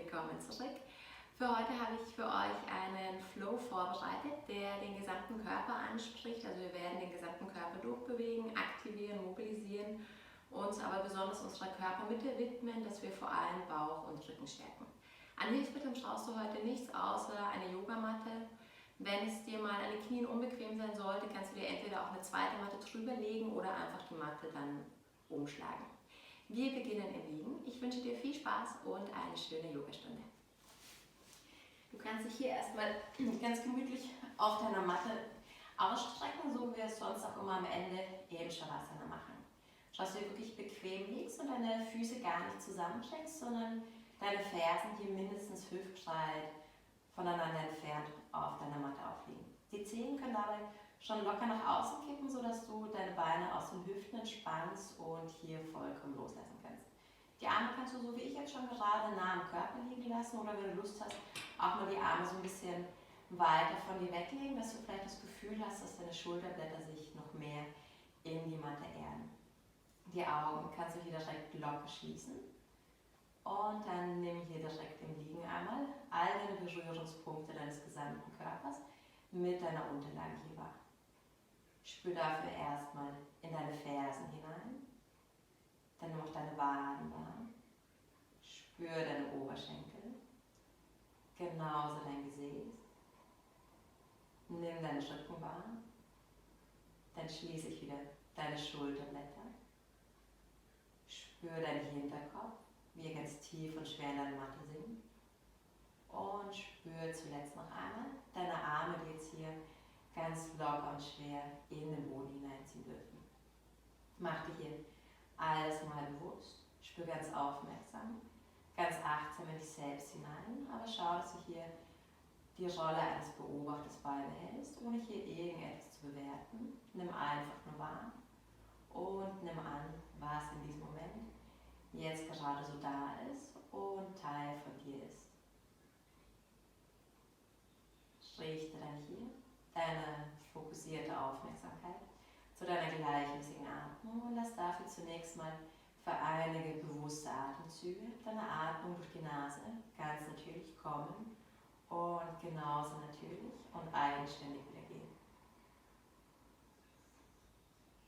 willkommen zurück. Für heute habe ich für euch einen Flow vorbereitet, der den gesamten Körper anspricht. Also wir werden den gesamten Körper durchbewegen, aktivieren, mobilisieren, uns aber besonders unserer Körpermitte widmen, dass wir vor allem Bauch und Rücken stärken. An Hilfsmitteln brauchst du heute nichts außer eine Yogamatte. Wenn es dir mal an den Knien unbequem sein sollte, kannst du dir entweder auch eine zweite Matte drüber legen oder einfach die Matte dann umschlagen. Wir beginnen im Liegen. Ich wünsche dir viel Spaß und eine schöne Yogastunde. Du kannst dich hier erstmal ganz gemütlich auf deiner Matte ausstrecken, so wie wir es sonst auch immer am Ende im Shavasana machen. Schau, dass du wirklich bequem liegst und deine Füße gar nicht zusammenschränkst, sondern deine Fersen hier mindestens hüftbreit voneinander entfernt auf deiner Matte aufliegen. Die Zehen können dabei schon locker nach außen kippen, sodass du deine Beine aus den Hüften entspannst und hier vollkommen loslassen kannst. Die Arme kannst du, so wie ich jetzt schon gerade, nah am Körper liegen lassen oder wenn du Lust hast, auch mal die Arme so ein bisschen weiter von dir weglegen, dass du vielleicht das Gefühl hast, dass deine Schulterblätter sich noch mehr in die Matte erden. Die Augen kannst du hier direkt locker schließen. Und dann nimm hier direkt im Liegen einmal all deine Berührungspunkte deines gesamten Körpers mit deiner Unterlage hier wahr. Spür dafür erstmal in deine Fersen hinein, dann nimm auch deine Waden wahr. Spür deine Oberschenkel, genauso dein Gesäß. Nimm deinen Rücken wahr, dann schließe ich wieder deine Schulterblätter. Spür deinen Hinterkopf, wie er ganz tief und schwer in deine Matte sinkt. Und spür zuletzt noch einmal deine Arme, die jetzt hier ganz locker und schwer in den Boden hineinziehen dürfen. Mach dir hier alles mal bewusst, spür ganz aufmerksam, ganz achtsam in dich selbst hinein, aber schau, dass du hier die Rolle eines Beobachters beibehältst, ohne hier irgendetwas zu bewerten. Nimm einfach nur wahr und nimm an, was in diesem Moment jetzt gerade so da ist und Teil von dir ist. Richte dann hier deine fokussierte Aufmerksamkeit zu deiner gleichmäßigen Atmung und lass dafür zunächst mal für einige bewusste Atemzüge deine Atmung durch die Nase ganz natürlich kommen und genauso natürlich und eigenständig wieder gehen.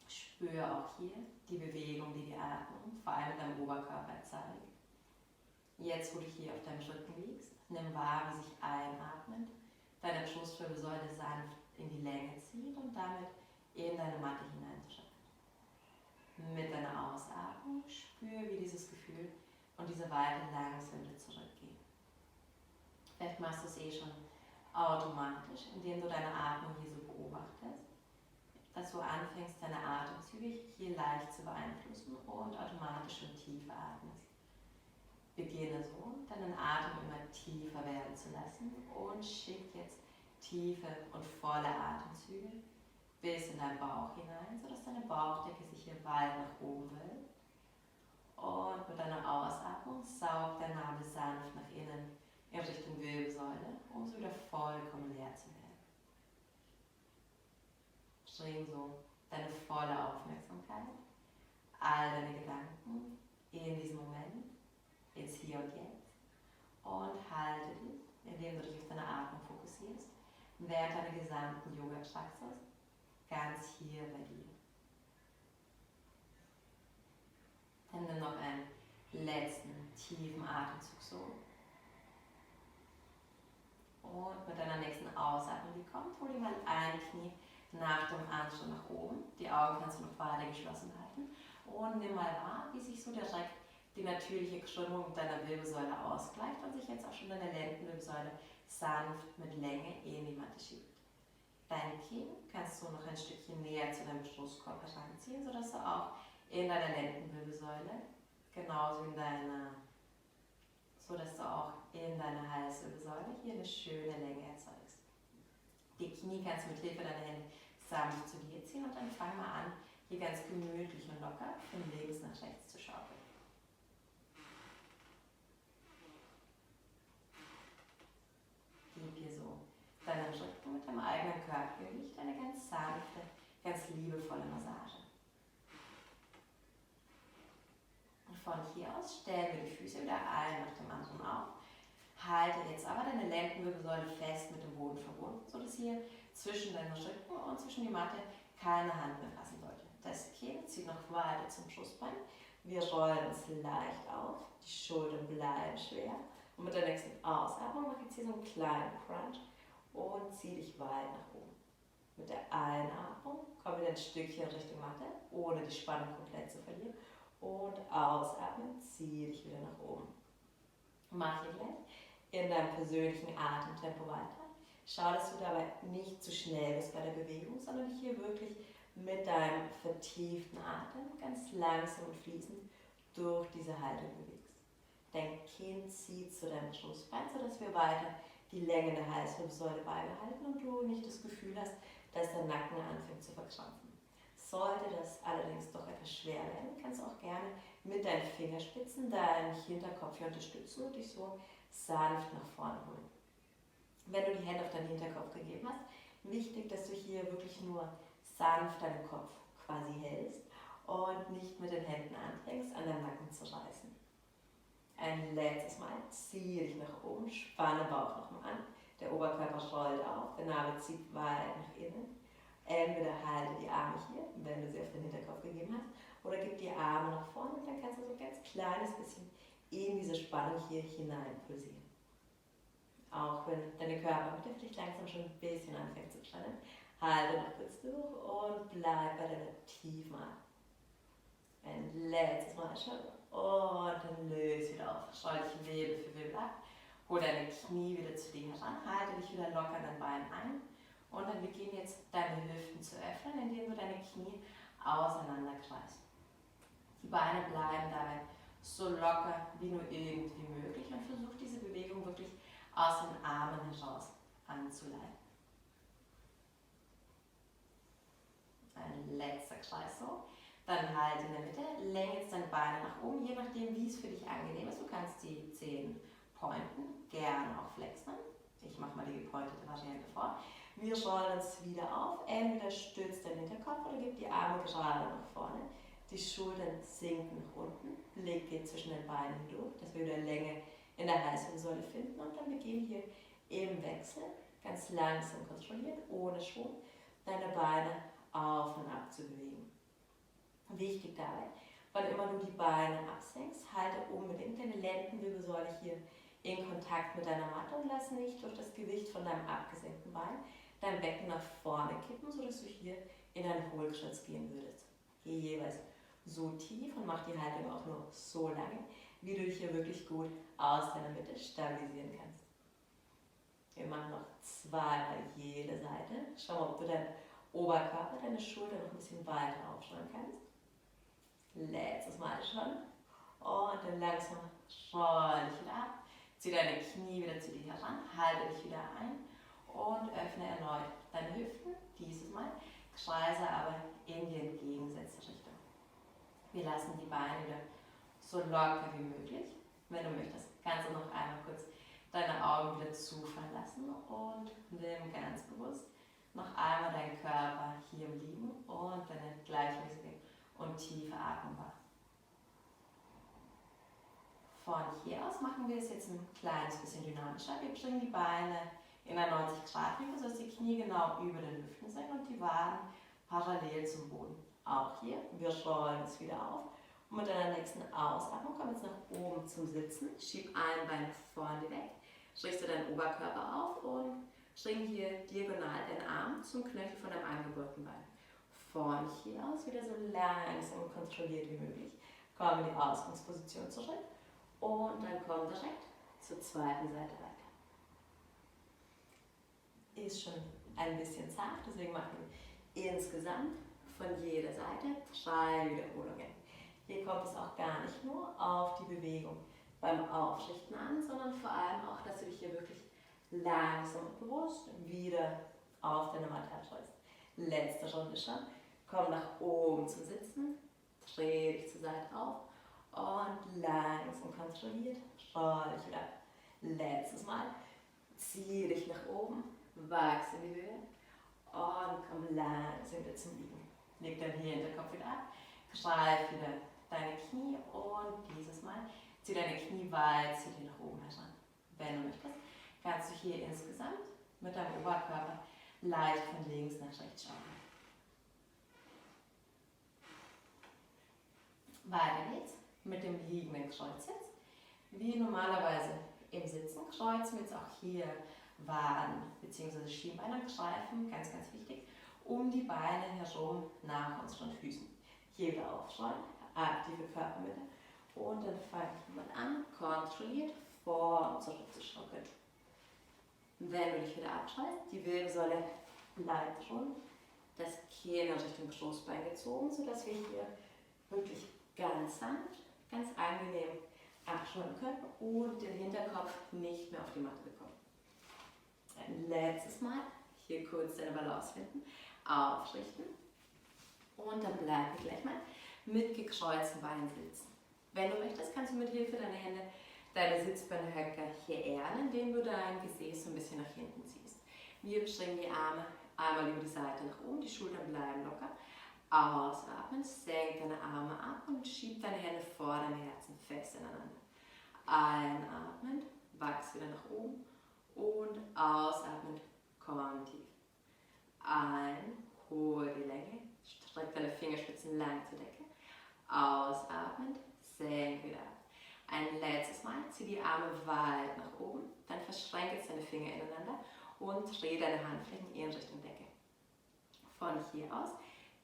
Spür auch hier die Bewegung, die die Atmung vor allem in deinem Oberkörper zeigt. Jetzt, wo du hier auf deinem Rücken liegst, nimm wahr, wie sich einatmend deine Brustwirbelsäule sanft in die Länge zieht und damit in deine Matte hineindrückt. Mit deiner Ausatmung spür, wie dieses Gefühl und diese Weite langsam wieder zurückgehen. Vielleicht machst du es eh schon automatisch, indem du deine Atmung hier so beobachtest, dass du anfängst, deine Atemzüge hier leicht zu beeinflussen und automatisch und tiefer atmest. Beginne so, deinen Atem immer tiefer werden zu lassen und schick jetzt tiefe und volle Atemzüge bis in deinen Bauch hinein, sodass deine Bauchdecke sich hier weit nach oben wölbt. Und mit deiner Ausatmung saugt der Nabel sanft nach innen in Richtung Wirbelsäule, um so wieder vollkommen leer zu werden. Bring so deine volle Aufmerksamkeit, all deine Gedanken in diesem Moment, jetzt hier und jetzt, und halte dich, indem du dich auf deine Atmung fokussierst, während deiner gesamten Yoga-Praxis ganz hier bei dir. Dann nimm noch einen letzten tiefen Atemzug so. Und mit deiner nächsten Ausatmung, die kommt, hol dir mal ein Knie nach dem anderen nach oben. Die Augen kannst du noch weiter geschlossen halten. Und nimm mal wahr, wie sich so direkt die natürliche Krümmung deiner Wirbelsäule ausgleicht und sich jetzt auch schon deine Lendenwirbelsäule sanft mit Länge in die Matte schiebt. Dein Kinn kannst du noch ein Stückchen näher zu deinem Brustkorb heranziehen, sodass du auch in deiner Lendenwirbelsäule, genauso in deiner, sodass du auch in deiner Halswirbelsäule hier eine schöne Länge erzeugst. Die Knie kannst du mit Hilfe deiner Hände sanft zu dir ziehen und dann fang mal an, hier ganz gemütlich und locker von links nach rechts zu schaukeln. Gib hier so deinen Rücken mit deinem eigenen Körpergewicht eine ganz sanfte, ganz liebevolle Massage. Und von hier aus stellen wir die Füße wieder ein nach dem anderen auf. Halte jetzt aber deine Lendenwirbelsäule fest mit dem Boden verbunden, sodass hier zwischen deinen Rücken und zwischen die Matte keine Hand mehr fassen sollte. Das Kinn zieht noch weiter zum Schussbein. Wir rollen uns leicht auf, die Schultern bleiben schwer. Und mit der nächsten Ausatmung mach jetzt hier so einen kleinen Crunch und zieh dich weit nach oben. Mit der Einatmung komm wieder ein Stückchen Richtung Matte, ohne die Spannung komplett zu verlieren. Und ausatmen, zieh dich wieder nach oben. Mach hier gleich in deinem persönlichen Atemtempo weiter. Schau, dass du dabei nicht zu schnell bist bei der Bewegung, sondern dich hier wirklich mit deinem vertieften Atem ganz langsam und fließend durch diese Haltung bewegst. Dein Kinn zieht zu deinem Schussbein, sodass wir weiter die Länge der Halswirbelsäule beibehalten und du nicht das Gefühl hast, dass der Nacken anfängt zu verkrampfen. Sollte das allerdings doch etwas schwer werden, kannst du auch gerne mit deinen Fingerspitzen deinen Hinterkopf hier unterstützen und dich so sanft nach vorne holen. Wenn du die Hände auf deinen Hinterkopf gegeben hast, wichtig, dass du hier wirklich nur sanft deinen Kopf quasi hältst und nicht mit den Händen anfängst, an deinem Nacken zu reißen. Ein letztes Mal, ziehe dich nach oben, spanne Bauch nochmal an, der Oberkörper rollt auf, der Nabel zieht weit nach innen. Entweder halte die Arme hier, wenn du sie auf den Hinterkopf gegeben hast, oder gib die Arme nach vorne und dann kannst du so ein ganz kleines bisschen in diese Spannung hier hinein pulsieren. Auch wenn deine Körpermitte vielleicht langsam schon ein bisschen anfängt zu spannen, halte noch kurz durch und bleib bei deiner tiefen Atmung. Ein letztes Mal schon und dann löse wieder auf. Schau dich Wirbel für Wirbel ab. Hol deine Knie wieder zu dir heran, halte dich wieder locker an den Beinen ein. Und dann beginne jetzt deine Hüften zu öffnen, indem du deine Knie auseinander kreist. Die Beine bleiben dabei so locker wie nur irgendwie möglich und versuch diese Bewegung wirklich aus den Armen heraus anzuleiten. Ein letzter Kreis so. Dann halt in der Mitte, länge jetzt deine Beine nach oben, je nachdem wie es für dich angenehm ist. Du kannst die Zehen pointen, gerne auch flexen. Ich mache mal die gepointete Variante vor. Wir rollen uns wieder auf, entweder stützt dein Hinterkopf oder gib die Arme gerade nach vorne. Die Schultern sinken nach unten, Blick geht zwischen den Beinen hindurch, dass wir wieder Länge in der Halswirbelsäule finden und dann beginnen hier im Wechsel, ganz langsam kontrolliert, ohne Schwung, deine Beine auf und ab zu bewegen. Wichtig dabei, wann immer du die Beine absenkst, halte unbedingt deine Lendenwirbelsäule hier in Kontakt mit deiner Matte und lass nicht durch das Gewicht von deinem abgesenkten Bein dein Becken nach vorne kippen, sodass du hier in einen Hohlkreuz gehen würdest. Geh jeweils so tief und mach die Haltung auch nur so lange, wie du dich hier wirklich gut aus deiner Mitte stabilisieren kannst. Wir machen noch zweimal jede Seite. Schau mal, ob du deinen Oberkörper, deine Schulter noch ein bisschen weiter aufschauen kannst. Letztes Mal schon. Und dann langsam roll dich wieder ab. Zieh deine Knie wieder zu dir heran, halte dich wieder ein und öffne erneut deine Hüften. Dieses Mal kreise aber in die entgegengesetzte Richtung. Wir lassen die Beine wieder so locker wie möglich. Wenn du möchtest, kannst du noch einmal kurz deine Augen wieder zufallen lassen und nimm ganz bewusst noch einmal deinen Körper hier im Liegen und deine gleichmäßige und tiefe Atmung wahr. Von hier aus machen wir es jetzt ein kleines bisschen dynamischer. Wir bringen die Beine in ein 90-Grad-Winkel, sodass die Knie genau über den Hüften sind und die Waden parallel zum Boden. Auch hier, wir rollen es wieder auf und mit deiner nächsten Ausatmung komm jetzt nach oben zum Sitzen. Schieb ein Bein vorne weg, richte deinen Oberkörper auf und bring hier diagonal den Arm zum Knöchel von deinem angebeugten Bein. Von hier aus wieder so langsam und kontrolliert wie möglich. Komm in die Ausgangsposition zurück und dann komm direkt zur zweiten Seite weiter. Ist schon ein bisschen zart, deswegen machen wir insgesamt von jeder Seite 3 Wiederholungen. Hier kommt es auch gar nicht nur auf die Bewegung beim Aufrichten an, sondern vor allem auch, dass du dich hier wirklich langsam und bewusst wieder auf deine Matte abschreibst. Letzte Runde schon. Komm nach oben zum Sitzen, dreh dich zur Seite auf und langsam kontrolliert roll dich wieder. Letztes Mal. Zieh dich nach oben, wachs in die Höhe und komm langsam wieder zum Liegen. Leg deinen Hinterkopf wieder ab, greif wieder deine Knie und dieses Mal zieh deine Knie weit zu dir nach oben heran. Wenn du möchtest, kannst du hier insgesamt mit deinem Oberkörper leicht von links nach rechts schauen. Weiter geht's mit dem liegenden Kreuzsitz. Wie normalerweise im Sitzen kreuzen wir jetzt auch hier Waden bzw. Schienbeine greifen, ganz, ganz wichtig, um die Beine herum nach unseren Füßen. Hier wieder aufschreien, aktive Körpermitte und dann fange ich mal an, kontrolliert vor und zurück zu schaukeln. Wenn du dich wieder abschreibst, die Wirbelsäule bleibt rund, das Kinn in Richtung Brustbein gezogen, sodass wir hier wirklich ganz sanft, ganz angenehm abschneiden können und den Hinterkopf nicht mehr auf die Matte bekommen. Ein letztes Mal hier kurz deine Balance finden, aufrichten und dann bleiben wir gleich mal mit gekreuzten Beinen sitzen. Wenn du möchtest, kannst du mit Hilfe deiner Hände deine Sitzbeinhöcker hier erden, indem du dein Gesäß so ein bisschen nach hinten ziehst. Wir beschränken die Arme einmal über die Seite nach oben, die Schultern bleiben locker. Ausatmen, senk deine Arme ab und schieb deine Hände vor deinem Herzen fest ineinander. Einatmen, wachs wieder nach oben und ausatmen, komm tief. Ein, hol die Länge, streck deine Fingerspitzen lang zur Decke. Ausatmen, senk wieder ab. Ein letztes Mal, zieh die Arme weit nach oben, dann verschränk jetzt deine Finger ineinander und dreh deine Handflächen in Richtung Decke. Von hier aus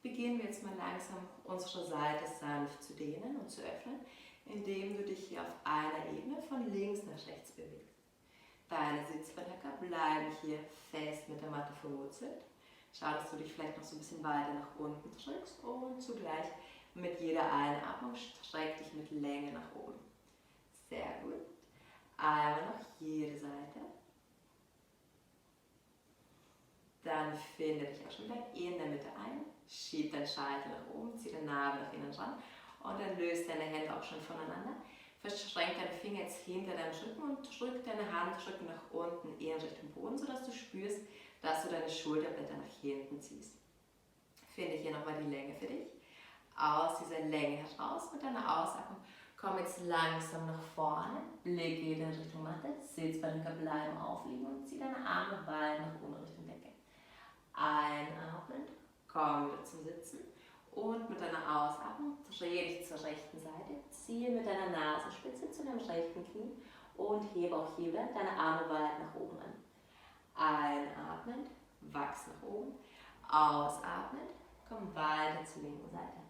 beginnen wir jetzt mal langsam unsere Seite sanft zu dehnen und zu öffnen, indem du dich hier auf einer Ebene von links nach rechts bewegst. Deine Sitzbeinhöcker bleiben hier fest mit der Matte verwurzelt. Schau, dass du dich vielleicht noch so ein bisschen weiter nach unten drückst und zugleich mit jeder Einatmung streck dich mit Länge nach oben. Sehr gut. Einmal noch jede Seite. Dann finde dich auch schon wieder in der Mitte ein. Schieb deinen Scheitel nach oben, zieh den Nabel nach innen ran und dann löst deine Hände auch schon voneinander. Verschränk deine Finger jetzt hinter deinem Rücken und drück deine Handrücken nach unten in Richtung Boden, sodass du spürst, dass du deine Schulterblätter nach hinten ziehst. Finde hier nochmal die Länge für dich. Aus dieser Länge heraus mit deiner Ausatmung komm jetzt langsam nach vorne, Blick geht in Richtung Matte, Sitzbeinhöcker bleiben aufliegen und zieh deine Arme weit nach oben Richtung Decke. Einatmen, komm wieder zum Sitzen und mit deiner Ausatmung dreh dich zur rechten Seite, ziehe mit deiner Nasenspitze zu deinem rechten Knie und hebe auch hier wieder deine Arme weit nach oben an. Einatmen, wachs nach oben, ausatmen, komm weiter zur linken Seite.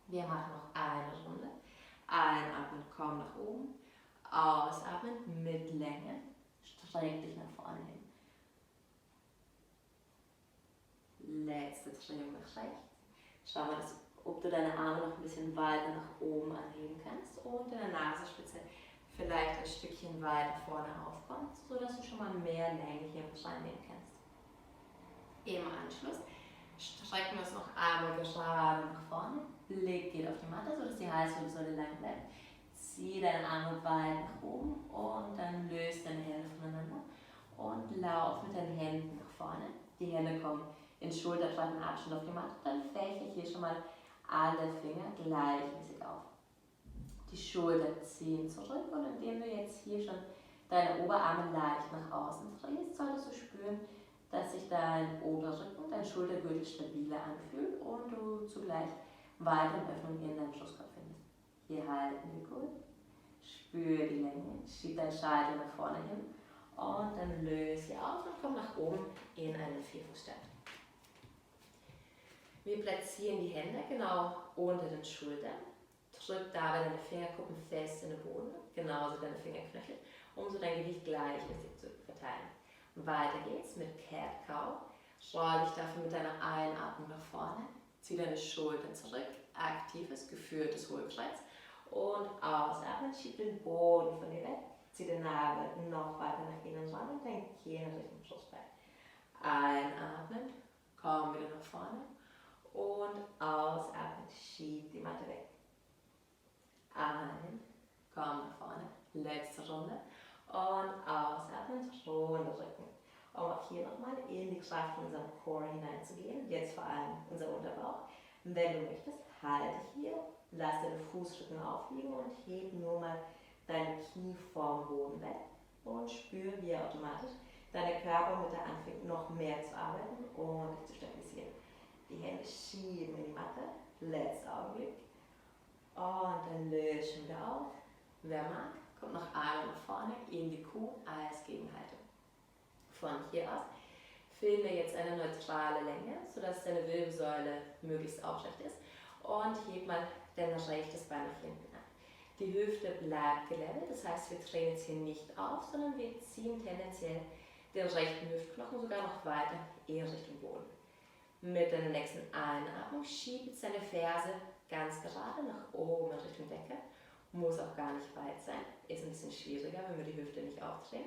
Wir machen noch eine Runde. Einatmen, komm nach oben, ausatmen mit Länge, streck dich nach vorne hin. Letzte Drehung nach rechts. Schau mal, ob du deine Arme noch ein bisschen weiter nach oben anheben kannst und deine Nasenspitze vielleicht ein Stückchen weiter vorne aufkommt, sodass du schon mal mehr Länge hier reinnehmen kannst. Im Anschluss strecken wir uns noch Arme gerade nach vorne, Blick geht auf die Matte, sodass die Halswirbelsäule lang bleibt. Zieh deine Arme weit nach oben und dann löst deine Hände voneinander und lauf mit deinen Händen nach vorne. Die Hände kommen in schulterbreiten Abstand auf die Matte, dann fäche hier schon mal alle Finger gleichmäßig auf. Die Schultern ziehen zurück und indem du jetzt hier schon deine Oberarme leicht nach außen drehst, solltest du spüren, dass sich dein Oberrücken, dein Schultergürtel stabiler anfühlt und du zugleich weitere Öffnungen in deinem Brustkorb findest. Hier halten wir kurz, spür die Länge, schieb deinen Scheitel nach vorne hin und dann löse sie auf und komm nach oben in einen Vierfußstand. Wir platzieren die Hände genau unter den Schultern, drück dabei deine Fingerkuppen fest in den Boden, genauso deine Fingerknöchel, um so dein Gewicht gleichmäßig zu verteilen. Weiter geht's mit Cat Cow. Roll dich dafür mit deiner Einatmung nach vorne. Zieh deine Schultern zurück. Aktives, geführtes Hohlkreuz. Und ausatmen, schieb den Boden von dir weg. Zieh den Nabel noch weiter nach innen ran und dein Kinn Richtung Brustbein. Einatmen, komm wieder nach vorne. Und ausatmen, schieb die Matte weg. Ein, komm nach vorne. Letzte Runde. Und ausatmen, runde Rücken. Um auch hier nochmal in die Kraft von unserem Core hineinzugehen. Jetzt vor allem unser Unterbauch. Wenn du möchtest, halte hier, lass deine Fußrücken aufliegen und heb nur mal deine Knie vom Boden weg. und spür, wie automatisch deine Körpermitte anfängt noch mehr zu arbeiten und dich zu stabilisieren. Die Hände schieben in die Matte, letzter Augenblick und dann lösen wieder auf. Wer mag, kommt noch Arme nach vorne in die Kuh als Gegenhaltung. Von hier aus finde jetzt eine neutrale Länge, sodass deine Wirbelsäule möglichst aufrecht ist und heb mal dein rechtes Bein nach hinten an. Die Hüfte bleibt gelevelt, das heißt, wir drehen jetzt hier nicht auf, sondern wir ziehen tendenziell den rechten Hüftknochen sogar noch weiter in Richtung Boden. Mit deiner nächsten Einatmung schieb jetzt deine Ferse ganz gerade nach oben in Richtung Decke. Muss auch gar nicht weit sein, ist ein bisschen schwieriger, wenn wir die Hüfte nicht aufdrehen.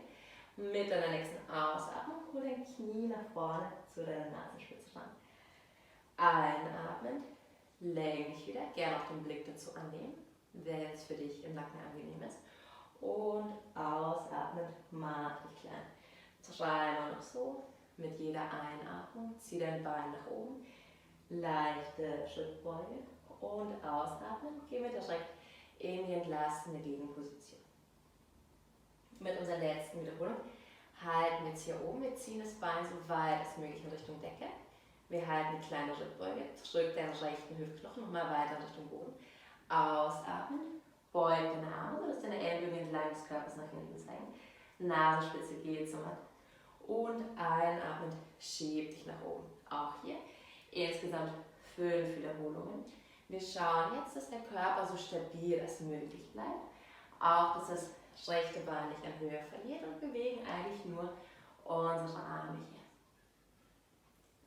Mit deiner nächsten Ausatmung hol dein Knie nach vorne zu deiner Nasenspitze ran. Einatmen, lenk dich wieder, gerne auch den Blick dazu annehmen, wenn es für dich im Nacken angenehm ist. Und ausatmen, mach dich klein. Dreimal noch so, mit jeder Einatmung zieh dein Bein nach oben, leichte Schrittbeuge und ausatmen, gehen wir direkt in die entlastende Gegenposition. Mit unserer letzten Wiederholung halten wir jetzt hier oben, wir ziehen das Bein so weit als möglich in Richtung Decke. Wir halten die kleine Schrittbeuge, drück deinen rechten Hüftknochen nochmal weiter in Richtung Boden. Ausatmen, beug deine Arme, sodass deine Ellbogen entlang des Körpers nach hinten zeigen. Nasenspitze geht zum Matt. Und einatmend, schieb dich nach oben. Auch hier insgesamt 5 Wiederholungen. Wir schauen jetzt, dass der Körper so stabil als möglich bleibt. Auch, dass das rechte Bein nicht an Höhe verliert und bewegen eigentlich nur unsere Arme hier.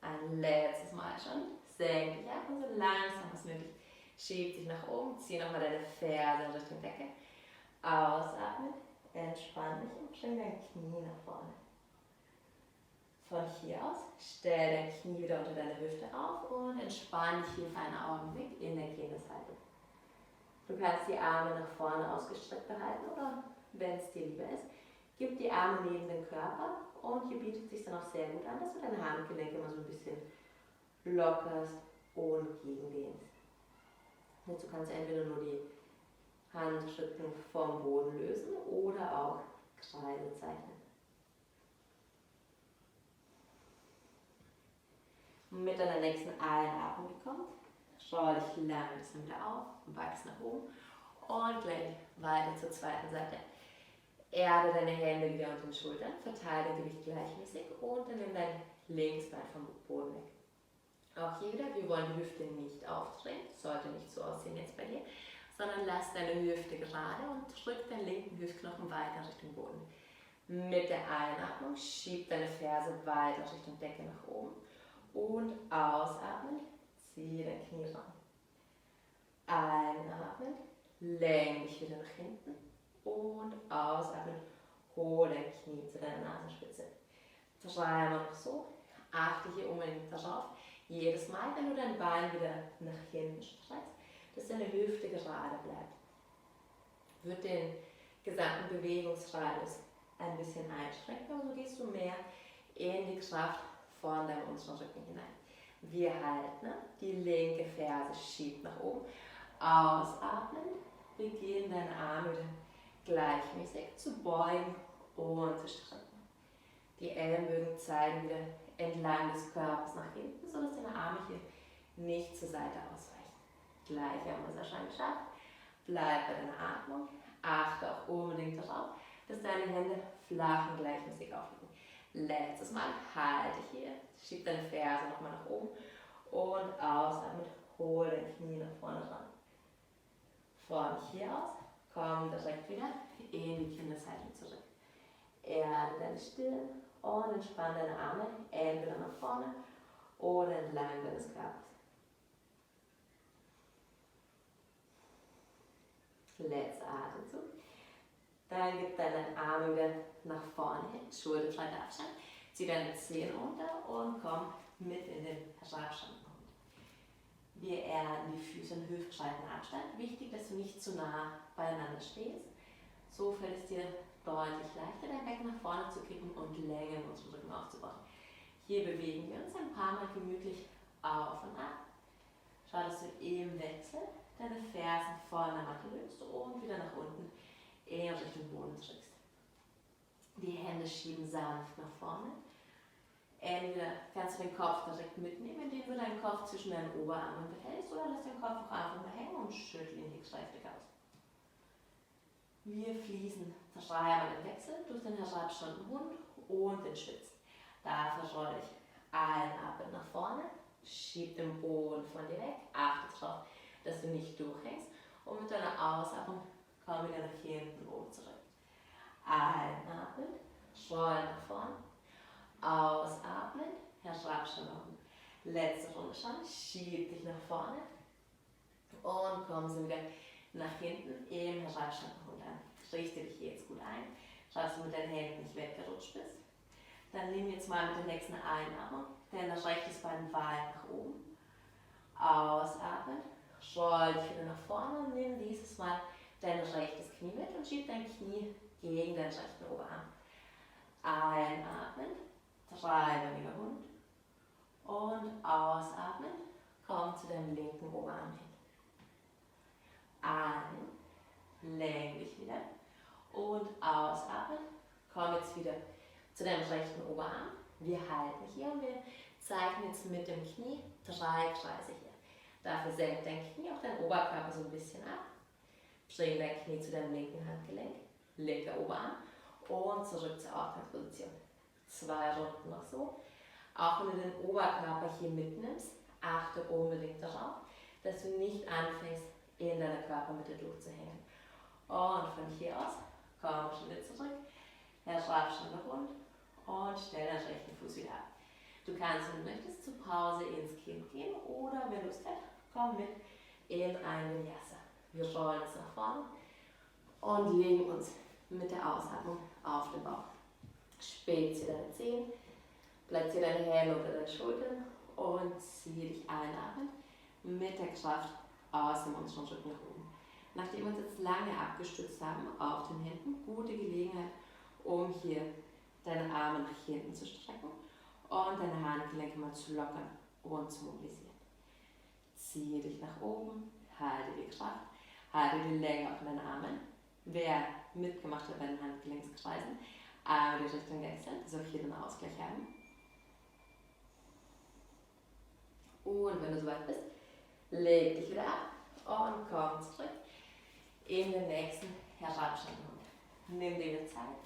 Ein letztes Mal schon. Senk dich ab und so langsam als möglich. Schieb dich nach oben, zieh nochmal deine Ferse in Richtung Decke. Ausatmen, entspann dich und bring dein Knie nach vorne. Von hier aus stell dein Knie wieder unter deine Hüfte auf und entspann dich hier für einen Augenblick in der Kindeshaltung. Du kannst die Arme nach vorne ausgestreckt behalten oder, wenn es dir lieber ist, gib die Arme neben den Körper und hier bietet es sich dann auch sehr gut an, dass du deine Handgelenke mal so ein bisschen lockerst und gegenlehnst. Dazu kannst du entweder nur die Handrücken vom Boden lösen oder auch Kreise zeichnen. Mit deiner nächsten Einatmung kommt, roll dich langsam wieder auf, wachs nach oben und gleich weiter zur zweiten Seite. Erde deine Hände wieder unter den Schultern, verteile dein Gewicht gleichmäßig und dann nimm dein linkes Bein vom Boden weg. Auch hier wieder, wir wollen die Hüfte nicht aufdrehen, sollte nicht so aussehen jetzt bei dir, sondern lass deine Hüfte gerade und drück deinen linken Hüftknochen weiter Richtung Boden. Mit der Einatmung schieb deine Ferse weiter Richtung Decke nach oben und ausatmen, zieh dein Knie ran. Einatmen, lenk dich wieder nach hinten und ausatmen, hol dein Knie zu deiner Nasenspitze. Dreimal noch so, achte hier unbedingt darauf, jedes Mal, wenn du dein Bein wieder nach hinten streckst, dass deine Hüfte gerade bleibt. Wird den gesamten Bewegungsradius ein bisschen einschränken, aber so gehst du mehr in die Kraft von deinem unteren Rücken hinein. Wir halten, die linke Ferse schiebt nach oben, ausatmen, beginn deine Arme wieder gleichmäßig zu beugen und zu strecken. Die Ellenbögen zeigen wieder entlang des Körpers nach hinten, sodass deine Arme hier nicht zur Seite ausweichen. Gleich haben wir es ja schon geschafft. Bleib bei deiner Atmung. Achte auch unbedingt darauf, dass deine Hände flach und gleichmäßig aufliegen. Letztes Mal halte hier, schieb deine Ferse nochmal nach oben und ausatmen, hol dein Knie nach vorne ran. Von hier aus komm direkt wieder in die Kindeshaltung zurück. Erde deine Stirn und entspann deine Arme entweder nach vorne oder entlang deines Körpers. Letzter Atemzug. Dann gib deine Arme wieder nach vorne hin, schulterbreiter Abstand. Zieh deine Zehen runter und komm mit in den Radstandpunkt. Wir erden die Füße in hüftbreiten Abstand. Wichtig, dass du nicht zu nah beieinander stehst. So fällt es dir deutlich leichter, dein Becken nach vorne zu kippen und Länge in unseren Rücken aufzubauen. Hier bewegen wir uns ein paar Mal gemütlich auf und ab. Schau, dass du im Wechsel deine Fersen vor der Matte löst und wieder nach unten in Richtung Boden drückst. Die Hände schieben sanft nach vorne. Entweder kannst du den Kopf direkt mitnehmen, indem du deinen Kopf zwischen deinen Oberarmen behältst, oder lässt den Kopf auch einfach mal hängen und schüttel ihn kräftig aus. Wir fließen dreimal im Wechsel durch den herabstehenden Hund und den Schwitz. Dafür roll ich einatmen nach vorne, schieb den Boden von dir weg, achte darauf, dass du nicht durchhängst und mit deiner Ausatmung komm wieder nach hinten oben zurück. Einatmen, roll nach vorne, ausatmen, herabstehender Hund. Letzte Runde schon, schieb dich nach vorne und komm so wieder nach hinten im herabstehenden Hund an. Richte dich jetzt gut ein, schau, dass du mit deinen Händen nicht weggerutscht bist. Dann nimm jetzt mal mit der nächsten Einatmung dein rechtes Bein weit nach oben. Ausatmen, roll dich wieder nach vorne und nimm dieses Mal dein rechtes Knie mit und schieb dein Knie gegen deinen rechten Oberarm. Einatmen, dreibeiniger Hund und ausatmen, komm zu deinem linken Oberarm hin. Ein, lenk dich wieder und ausatmen, komm jetzt wieder zu deinem rechten Oberarm. Wir halten hier und wir zeichnen jetzt mit dem Knie 3 Kreise hier. Dafür senkt dein Knie auch dein Oberkörper so ein bisschen ab. Bring dein Knie zu deinem linken Handgelenk, linker Oberarm und zurück zur Ausgangsposition. 2 Runden noch so. Auch wenn du den Oberkörper hier mitnimmst, achte unbedingt darauf, dass du nicht anfängst, in deiner Körpermitte durchzuhängen. Und von hier aus komm schon wieder zurück, herabstehender Hund und stell deinen rechten Fuß wieder ab. Du kannst, wenn du möchtest, zur Pause ins Kind gehen oder wenn du es hast, komm mit in ein Vinyasa. Wir rollen es nach vorne und legen uns mit der Ausatmung auf den Bauch. Spezi deine Zehen, platziere deine Hände unter deinen Schultern und ziehe dich einatmen mit der Kraft aus dem unteren Rücken nach oben. Nachdem wir uns jetzt lange abgestützt haben auf den Händen, gute Gelegenheit, um hier deine Arme nach hinten zu strecken und deine Handgelenke mal zu lockern und zu mobilisieren. Ziehe dich nach oben, halte die Kraft, halte die Länge auf deinen Armen. Wer mitgemacht hat bei den Handgelenkskreisen, Arme die Richtung wechseln, soll hier den Ausgleich haben. Und wenn du soweit bist, leg dich wieder ab und komm zurück in den nächsten herabstehenden Hund. Nimm dir die Zeit,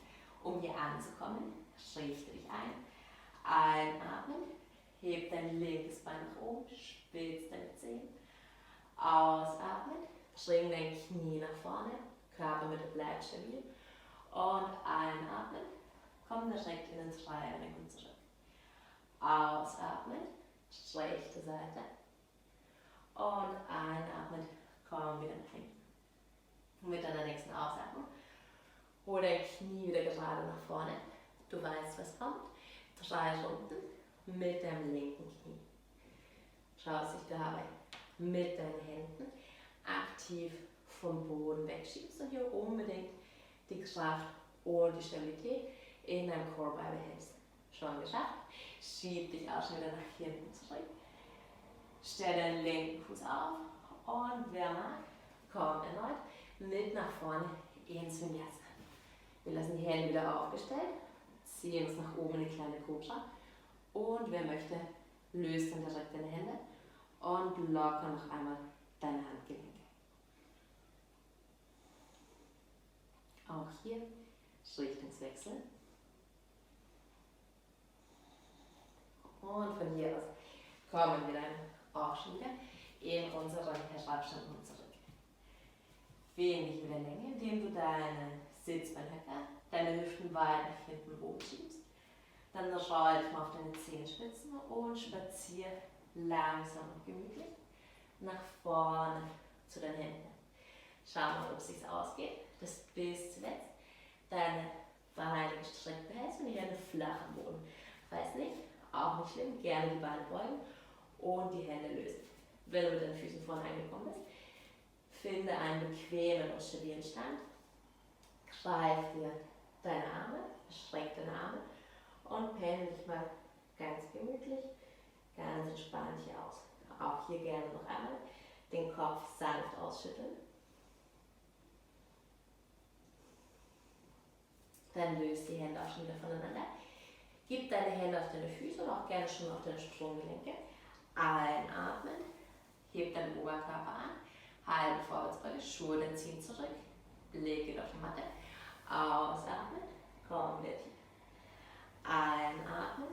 um hier anzukommen. Richte dich ein. Einatmen, heb dein linkes Bein nach oben, spitz deine Zehen. Ausatmen, bring dein Knie nach vorne, Körpermitte bleibt stabil. Und einatmen, komm direkt in den Dreierlenkung zurück. Ausatmen, rechte Seite. Und einatmen, komm wieder nach hinten. Mit deiner nächsten Ausatmung, hol dein Knie wieder gerade nach vorne. Du weißt, was kommt. 3 Runden mit deinem linken Knie. Schau, dass dich dabei mit deinen Händen aktiv vom Boden wegschiebst und hier unbedingt die Kraft und die Stabilität in deinem Core beibehältst. Schon geschafft. Schieb dich auch schon wieder nach hinten zurück. Stell deinen linken Fuß auf und wer mag, komm erneut mit nach vorne ins Vinyasa. Wir lassen die Hände wieder aufgestellt, ziehen uns nach oben in eine kleine Cobra und wer möchte, löst dann direkt deine Hände und locker noch einmal deine Handgelenke. Auch hier Richtungswechsel. Und von hier aus kommen wir dann auch schon wieder in unseren Herabstand zurück. Wenig wieder Länge, indem du deinen Sitzbeinhöcker, deine Hüften weit nach hinten oben schiebst. Dann roll dich mal auf deine Zehenspitzen und spazier langsam und gemütlich nach vorne zu den Händen. Schau mal, ob es sich ausgeht, dass bis zuletzt deine Beine gestreckt behältst und die Hände flach am Boden. Weiß nicht, auch nicht schlimm, gerne die Beine beugen und die Hände lösen. Wenn du mit deinen Füßen vorne angekommen bist, finde einen bequemen und stabilen Stand. Greif dir deine Arme, streck deine Arme und pendel dich mal ganz gemütlich, ganz entspannt hier aus. Auch hier gerne noch einmal den Kopf sanft ausschütteln. Dann löst die Hände auch schon wieder voneinander. Gib deine Hände auf deine Füße und auch gerne schon auf deine Sprunggelenke. Einatmen, heb deinen Oberkörper an, halbe Vorwärtsbeuge, Schultern ziehen zurück, Blick geht auf die Matte. Ausatmen, komm wieder tief. Einatmen,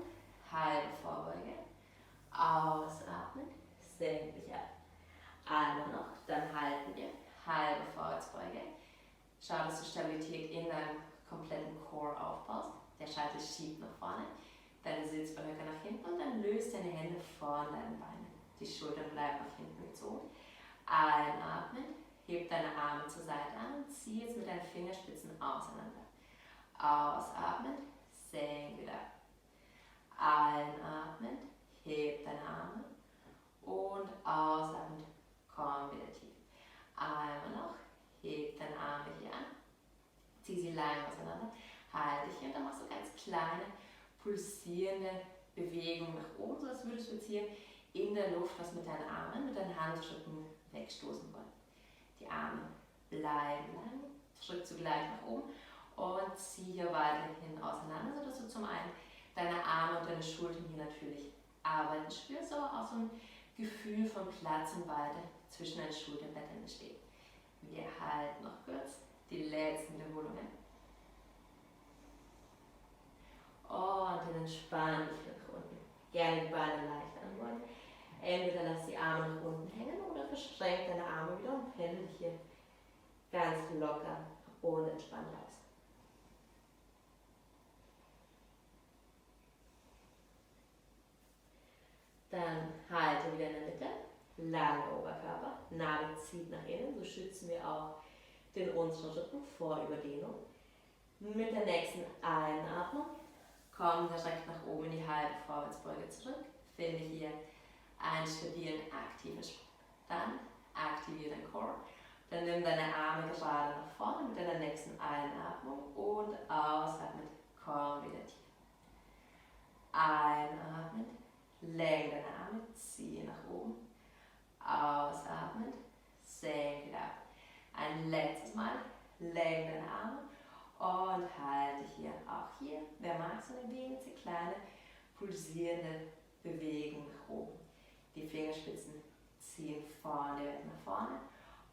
halbe Vorbeuge. Ausatmen, senk dich ab. Einmal noch, dann halten wir, halbe Vorwärtsbeuge. Schau, dass du Stabilität in deinem kompletten Core aufbaust. Der Scheitel schiebt nach vorne, deine Sitzbeinhöcker nach hinten und dann löst deine Hände vor deinen Beinen. Die Schultern bleiben nach hinten gezogen. Einatmen, heb deine Arme zur Seite an und zieh jetzt mit deinen Fingerspitzen auseinander. Ausatmen, senk wieder. Einatmen, heb deine Arme und ausatmen, komm wieder tief. Einmal noch, heb deine Arme hier an, zieh sie lang auseinander, halte dich hier und dann machst du ganz kleine, pulsierende Bewegungen nach oben, so als würdest du jetzt hier in der Luft was mit deinen Armen, mit deinen Handrücken wegstoßen wollen. Die Arme bleiben lang, drück zugleich nach oben und zieh hier weiterhin auseinander, sodass du zum einen deine Arme und deine Schultern hier natürlich arbeiten spürst, aber auch so ein Gefühl von Platz und Weite zwischen deinen Schulterblättern entsteht. Wir halten noch kurz die letzten Wiederholungen. Und dann entspann dich nach unten. Gerne die Beine leicht anrollen. Entweder lass die Arme nach unten hängen oder verschränk deine Arme wieder und pendel hier ganz locker und entspannt raus. Dann halte wieder in der Mitte, langer Oberkörper, Nabel zieht nach innen, so schützen wir auch den unteren Rücken vor Überdehnung. Mit der nächsten Einatmung komm direkt nach oben in die halbe Vorwärtsbeuge zurück, finde hier einen stabilen, aktiven Sprung. Dann aktiviere den Core, dann nimm deine Arme gerade nach vorne mit deiner nächsten Einatmung und ausatmen, komm wieder tief. Einatmen, lenk deine Arme, ziehe nach oben, ausatmen, senk wieder ab. Ein letztes Mal, lenk deine Arme und halte hier. Auch hier, wer mag, so eine winzige kleine pulsierende Bewegung nach oben. Die Fingerspitzen ziehen vorne weg nach vorne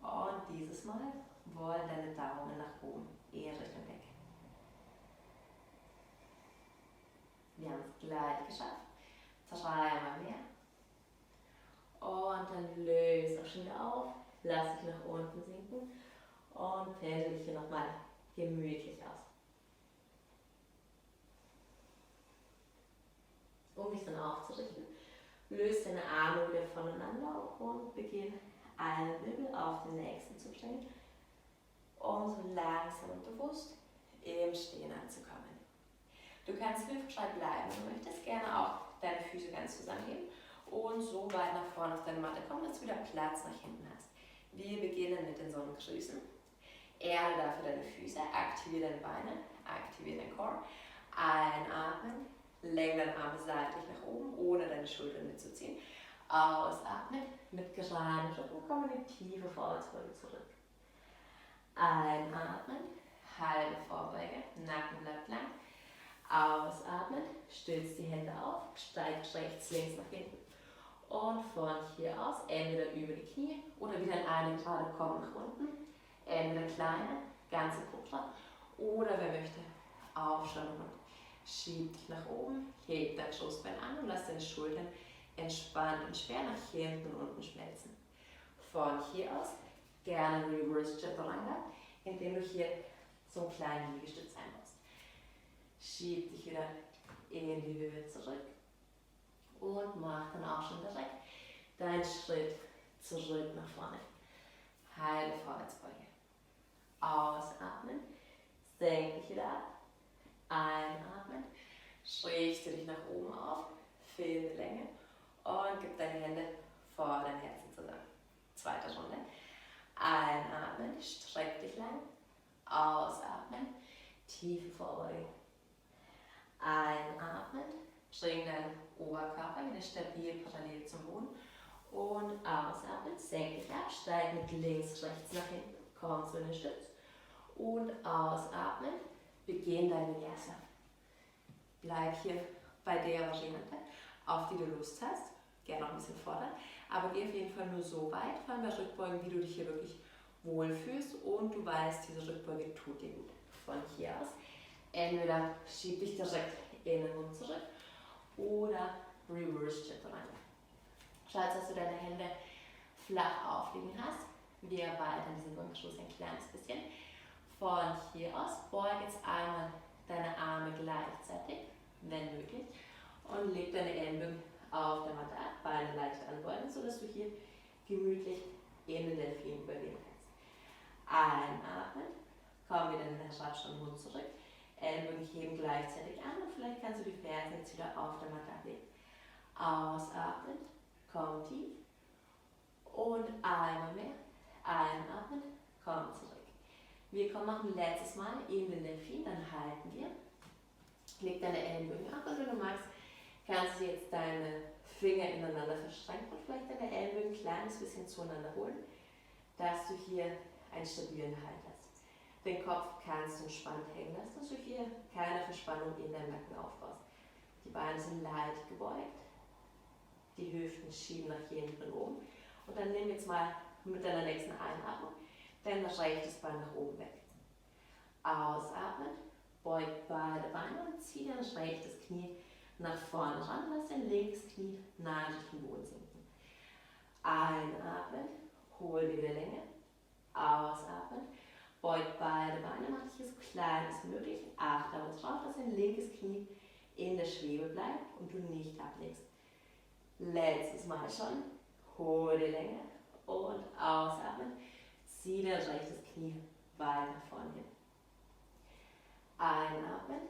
und dieses Mal wollen deine Daumen nach oben, eher Richtung Decke. Wir haben es gleich geschafft. Dreimal mehr. Und dann löse auch schon wieder auf. Lass dich nach unten sinken und pendel dich hier nochmal gemütlich aus. Um dich dann aufzurichten, löse deine Arme wieder voneinander und beginn einen Wirbel auf den nächsten zu bringen, um so langsam und bewusst im Stehen anzukommen. Du kannst hüftbreit bleiben, du möchtest gerne auch deine Füße ganz zusammenheben und so weit nach vorne auf deine Matte kommen, dass du wieder Platz nach hinten hast. Wir beginnen mit den Sonnengrüßen. Erde dafür deine Füße, aktiviere deine Beine, aktiviere deinen Core. Einatmen, lenk deine Arme seitlich nach oben, ohne deine Schultern mitzuziehen. Ausatmen, mit geraden Rücken kommen in die tiefe Vorwärtsbeuge zurück. Einatmen, halbe Vorbeuge, Nacken bleibt lang. Ausatmen, stützt die Hände auf, steigt rechts, links nach hinten. Und von hier aus, entweder über die Knie oder wieder in eine gerade kommen nach unten. Entweder kleine, ganze Pupser oder wer möchte, aufschauen und schieb dich nach oben, heb dein Schoßbein an und lass deine Schultern entspannt und schwer nach hinten und unten schmelzen. Von hier aus gerne Reverse Chaturanga, indem du hier so einen kleinen Liegestütz einbaust. Schieb dich wieder in die Höhe zurück und mach dann auch schon direkt deinen Schritt zurück nach vorne. Halbe Vorwärtsbeuge. Ausatmen, senk dich wieder ab. Einatmen, richte dich nach oben auf, finde Länge und gib deine Hände vor dein Herzen zusammen. Zweite Runde. Einatmen, streck dich lang. Ausatmen, tiefe Vorbeuge. Einatmen, bring deinen Oberkörper wieder stabil parallel zum Boden. Und ausatmen, senk dich ab, steig mit links, rechts nach hinten, komm zu den Stütz. Und ausatmen, begehen dein Vinyasa. Bleib hier bei der Variante, auf die du Lust hast. Gerne noch ein bisschen fordern, aber geh auf jeden Fall nur so weit, vor allem bei Rückbeugen, wie du dich hier wirklich wohlfühlst und du weißt, diese Rückbeuge tut dir gut. Von hier aus, entweder schieb dich direkt innen und zurück oder Reverse Chip rein. Schau jetzt, dass du deine Hände flach aufliegen hast. Wir erweitern diesen Rückenstoß ein kleines bisschen. Von hier aus beug jetzt einmal deine Arme gleichzeitig, wenn möglich, und leg deine Ellenbogen auf der Matte ab, Beine leicht anbeugen, sodass du hier gemütlich in den Delfin übergehen kannst. Einatmen, komm wieder in den Schreibstand zurück, Ellenbogen heben gleichzeitig an und vielleicht kannst du die Fersen jetzt wieder auf der Matte ablegen. Ausatmen, komm tief und einmal mehr, einatmen, komm zurück. Wir kommen noch ein letztes Mal in den Delfin, dann halten wir. Leg deine Ellenbogen ab und wenn du magst, kannst du jetzt deine Finger ineinander verschränken und vielleicht deine Ellenbogen ein kleines bisschen zueinander holen, dass du hier einen stabilen Halt hast. Den Kopf kannst du entspannt hängen lassen, dass du hier keine Verspannung in deinem Nacken aufbaust. Die Beine sind leicht gebeugt, die Hüften schieben nach hier hinten oben und dann nimm jetzt mal mit deiner nächsten Einatmung dein rechtes Bein nach oben weg. Ausatmen, beug beide Beine und zieh dein rechtes Knie nach vorne ran, lass dein linkes Knie nahe durch den Boden sinken. Einatmen, hol dir wieder Länge. Ausatmen, beug beide Beine, mach dich hier so klein als möglich. Achte aber drauf, dass dein linkes Knie in der Schwebe bleibt und du nicht ablegst. Letztes Mal schon, hol dir Länge und ausatmen, zieh dein rechtes Knie weiter nach vorne hin. Einatmen,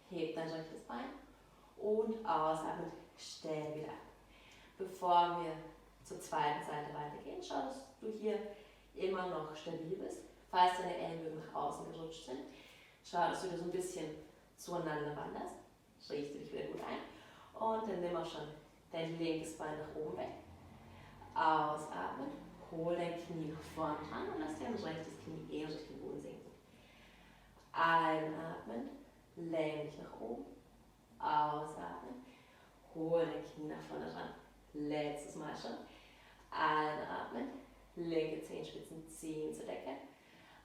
heb dein rechtes Bein. Und ausatmen, stell wieder ab. Bevor wir zur zweiten Seite weitergehen, schau, dass du hier immer noch stabil bist. Falls deine Ellenbogen nach außen gerutscht sind, schau, dass du da so ein bisschen zueinander wanderst. Richte dich wieder gut ein. Und dann nimm auch schon dein linkes Bein nach oben weg. Ausatmen, hol dein Knie nach vorne ran und lass dein rechtes Knie eher durch den Boden sinken. Einatmen, länglich nach oben. Ausatmen, hol dein Knie nach vorne ran. Letztes Mal schon. Einatmen, linke Zehenspitzen ziehen zur Decke.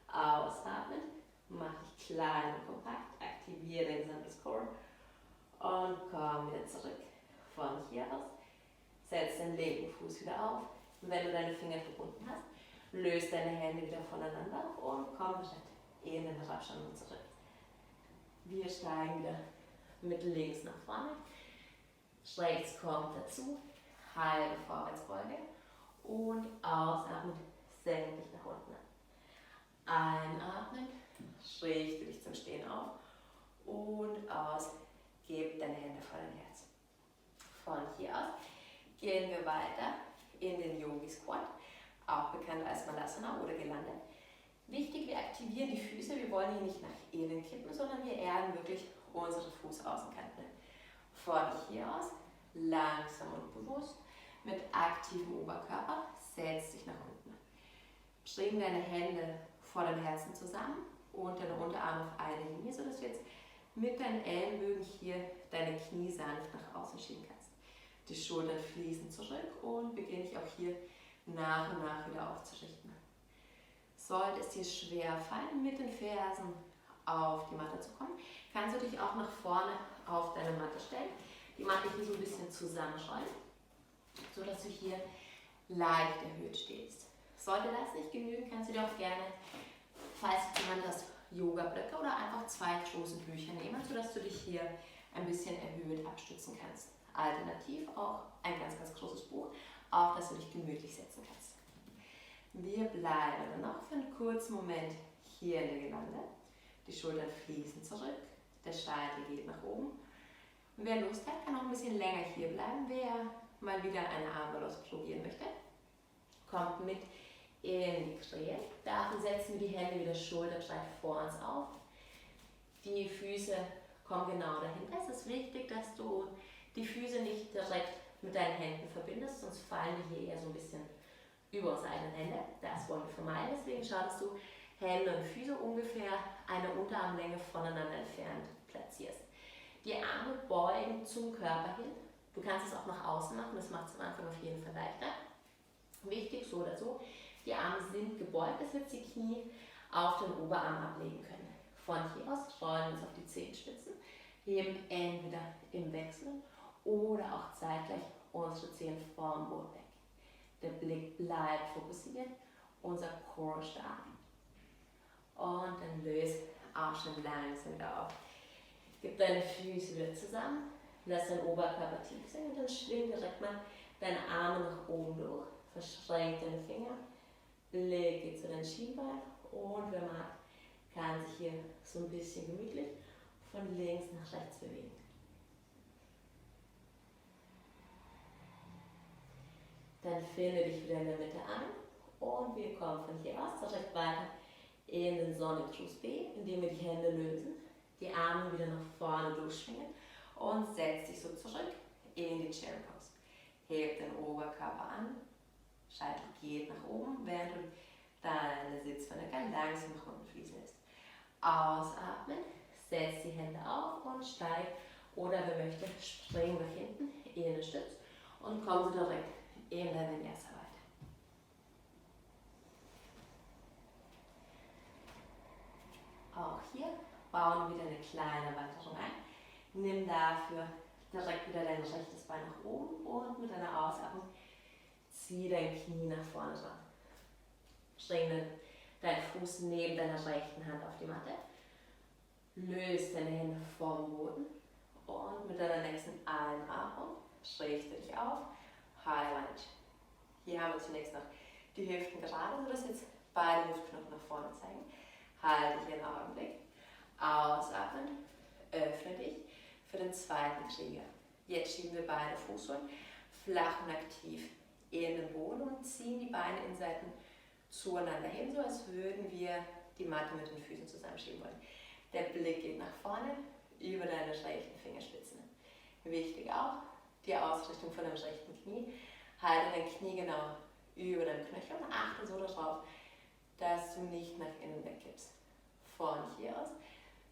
Ausatmen, mach dich klein und kompakt, aktiviere dein gesamtes Core und komm wieder zurück. Von hier aus, setz den linken Fuß wieder auf. Wenn du deine Finger verbunden hast, löst deine Hände wieder voneinander und komm wieder in den Herabstand zurück. Wir steigen wieder mit links nach vorne, rechts kommt dazu, halbe Vorwärtsbeuge und ausatmen, senk dich nach unten ab. Einatmen, richte dich zum Stehen auf und aus, gib deine Hände vor dein Herz. Von hier aus gehen wir weiter in den Yogi Squat, auch bekannt als Malasana oder gelandet. Wichtig, wir aktivieren die Füße, wir wollen hier nicht nach innen kippen, sondern wir erden wirklich unsere Fußaußenkante. Von hier aus, langsam und bewusst, mit aktivem Oberkörper, setz dich nach unten. Bring deine Hände vor dem Herzen zusammen und deine Unterarme auf eine Linie, sodass du jetzt mit deinen Ellenbögen hier deine Knie sanft nach außen schieben kannst. Die Schultern fließen zurück und beginne dich auch hier nach und nach wieder aufzurichten. Sollte es dir schwer fallen, mit den Fersen auf die Matte zu kommen, kannst du dich auch nach vorne auf deine Matte stellen. Die Matte hier so ein bisschen zusammenrollen, sodass du hier leicht erhöht stehst. Sollte das nicht genügen, kannst du dir auch gerne, falls jemand das Yoga-Blöcke oder einfach 2 große Bücher nehmen, sodass du dich hier ein bisschen erhöht abstützen kannst. Alternativ auch ein ganz, ganz großes Buch, auf das du dich gemütlich setzen kannst. Wir bleiben dann noch für einen kurzen Moment hier in der Gelande. Die Schultern fließen zurück, der Scheitel geht nach oben. Und wer Lust hat, kann auch ein bisschen länger hier bleiben. Wer mal wieder eine Armbalance probieren möchte, kommt mit in die Krähe. Dafür setzen wir die Hände wieder schulterbreit vor uns auf. Die Füße kommen genau dahinter. Es ist wichtig, dass du die Füße nicht direkt mit deinen Händen verbindest, sonst fallen die hier eher so ein bisschen über unsere eigenen Hände. Das wollen wir vermeiden. Deswegen schau, dass du Hände und Füße ungefähr eine Unterarmlänge voneinander entfernt platzierst. Die Arme beugen zum Körper hin. Du kannst es auch nach außen machen, das macht es am Anfang auf jeden Fall leichter. Wichtig, so oder so, die Arme sind gebeugt, dass wir jetzt die Knie auf den Oberarm ablegen können. Von hier aus rollen wir uns auf die Zehenspitzen, heben entweder im Wechsel oder auch zeitgleich unsere Zehen vom Boden weg. Der Blick bleibt fokussiert, unser Core stark. Und dann löse auch schon langsam wieder auf. Gib deine Füße wieder zusammen, lass deinen Oberkörper tief sinken und dann schwing direkt mal deine Arme nach oben durch. Verschränk deine Finger, Blick geht zu deinen Schienbeinen und wer mag, kann sich hier so ein bisschen gemütlich von links nach rechts bewegen. Dann finde dich wieder in der Mitte an und wir kommen von hier aus direkt weiter in den Sonic Cruise B, indem wir die Hände lösen, die Arme wieder nach vorne durchschwingen und setz dich so zurück in die Chair Pose. Heb den Oberkörper an, Scheitel geht nach oben, während du deine Sitzbeine ganz langsam nach unten fließen lässt. Ausatmen, setz die Hände auf und steig oder wer möchte, spring nach hinten in den Stütz und komm so direkt in deine Vinyasa weiter. Auch hier bauen wir wieder eine kleine Erweiterung ein. Nimm dafür direkt wieder dein rechtes Bein nach oben und mit einer Ausatmung zieh dein Knie nach vorne dran. Bring deinen Fuß neben deiner rechten Hand auf die Matte. Löse deine Hände vom Boden und mit deiner nächsten Einatmung richte dich auf. High Lunge. Hier haben wir zunächst noch die Hüften gerade, sodass jetzt beide Hüftknochen nach vorne zeigen. Halte hier einen Augenblick. Ausatmen. Öffne dich für den zweiten Krieger. Jetzt schieben wir beide Fußsohlen flach und aktiv in den Boden und ziehen die Beine in Seiten zueinander hin, so als würden wir die Matte mit den Füßen zusammenschieben wollen. Der Blick geht nach vorne über deine rechten Fingerspitzen. Wichtig auch, die Ausrichtung von dem rechten Knie. Halte dein Knie genau über deinem Knöchel und achte so darauf, dass du nicht nach innen wegkippst. Von hier aus,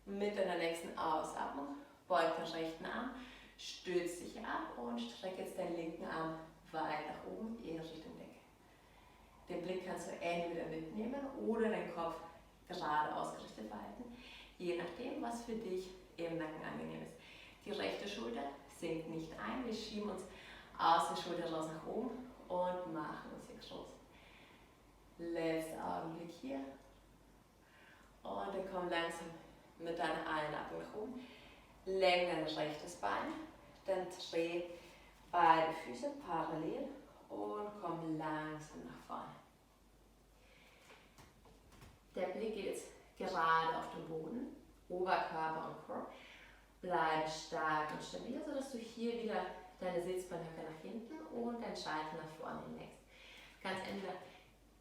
mit deiner nächsten Ausatmung, beug den rechten Arm, stütz dich ab und streck jetzt deinen linken Arm weit nach oben in Richtung Decke. Den Blick kannst du entweder mitnehmen oder den Kopf gerade ausgerichtet behalten, je nachdem, was für dich im Nacken angenehm ist. Die rechte Schulter sinkt nicht ein, wir schieben uns aus der Schulter raus nach oben und machen uns hier groß. Letzter Augenblick hier. Und dann komm langsam mit deiner Einatmung nach oben. Lenk dein rechtes Bein, dann dreh beide Füße parallel und komm langsam nach vorne. Der Blick geht jetzt gerade auf den Boden, Oberkörper und Core. Bleib stark und stabil, sodass du hier wieder deine Sitzbeinhöcker nach hinten und dein Scheitel nach vorne hinlegst. Du kannst entweder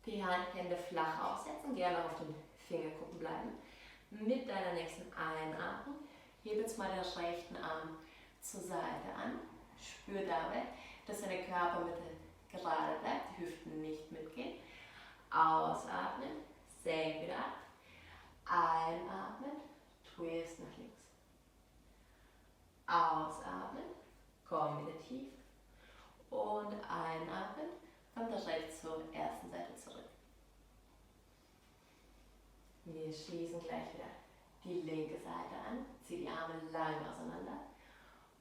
die Hände flach aufsetzen, gerne auf den Fingerkuppen bleiben. Mit deiner nächsten Einatmung hebe jetzt mal den rechten Arm zur Seite an. Spür dabei, dass deine Körpermitte gerade bleibt, die Hüften nicht mitgehen. Ausatmen, senk wieder ab. Einatmen, twist nach links. Ausatmen, komm wieder tief. Und einatmen, komm direkt zur ersten Seite zurück. Wir schließen gleich wieder die linke Seite an. Zieh die Arme lang auseinander.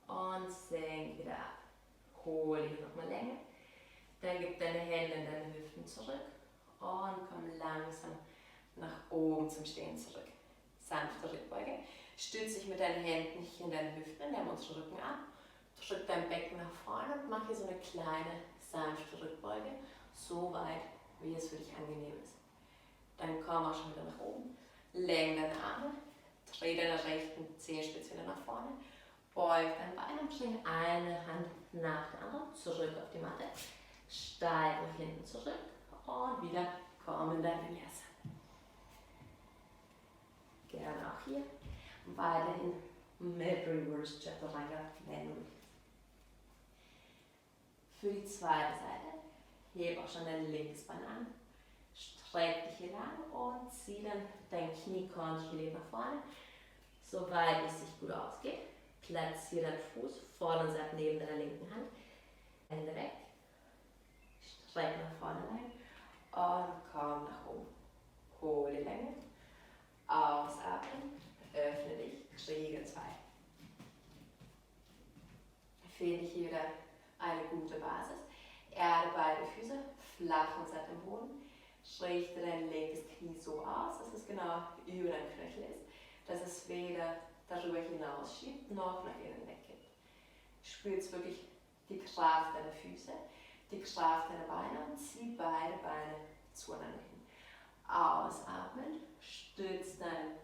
Und senk wieder ab. Hol dich nochmal Länge. Dann gib deine Hände in deine Hüften zurück. Und komm langsam nach oben zum Stehen zurück. Sanfte Rückbeuge. Stütz dich mit deinen Händen hier in deine Hüften, nimm unseren Rücken ab. Drück dein Becken nach vorne und mach hier so eine kleine, sanfte Rückbeuge. So weit, wie es für dich angenehm ist. Dann komm auch schon wieder nach oben. Lenk deine Arme. Dreh deine rechten Zehenspitze wieder nach vorne. Beug dein Bein und bring eine Hand nach der anderen zurück auf die Matte. Steig nach hinten zurück und wieder komm in dein Vinyasa. Gerne auch hier. Weiterhin mit Reverse Chaturanga, wenn du willst. Für die zweite Seite heb auch schon dein linkes Bein an. Streck dich hier lang und zieh dann dein Knie kontrolliert nach vorne, soweit es sich gut ausgeht. Platziere deinen Fuß vorne und satt neben deiner linken Hand. Hände weg. Streck nach vorne rein und komm nach oben. Hole die Länge. Ausatmen. Öffne dich. Kriege 2. Finde hier wieder eine gute Basis. Erde beide Füße flach und satt im Boden. Richte dein linkes Knie so aus, dass es genau über dein Knöchel ist, dass es weder darüber hinaus schiebt noch nach innen wegkippt. Spür jetzt wirklich die Kraft deiner Füße, die Kraft deiner Beine und zieh beide Beine zueinander hin. Ausatmen, stütz deinen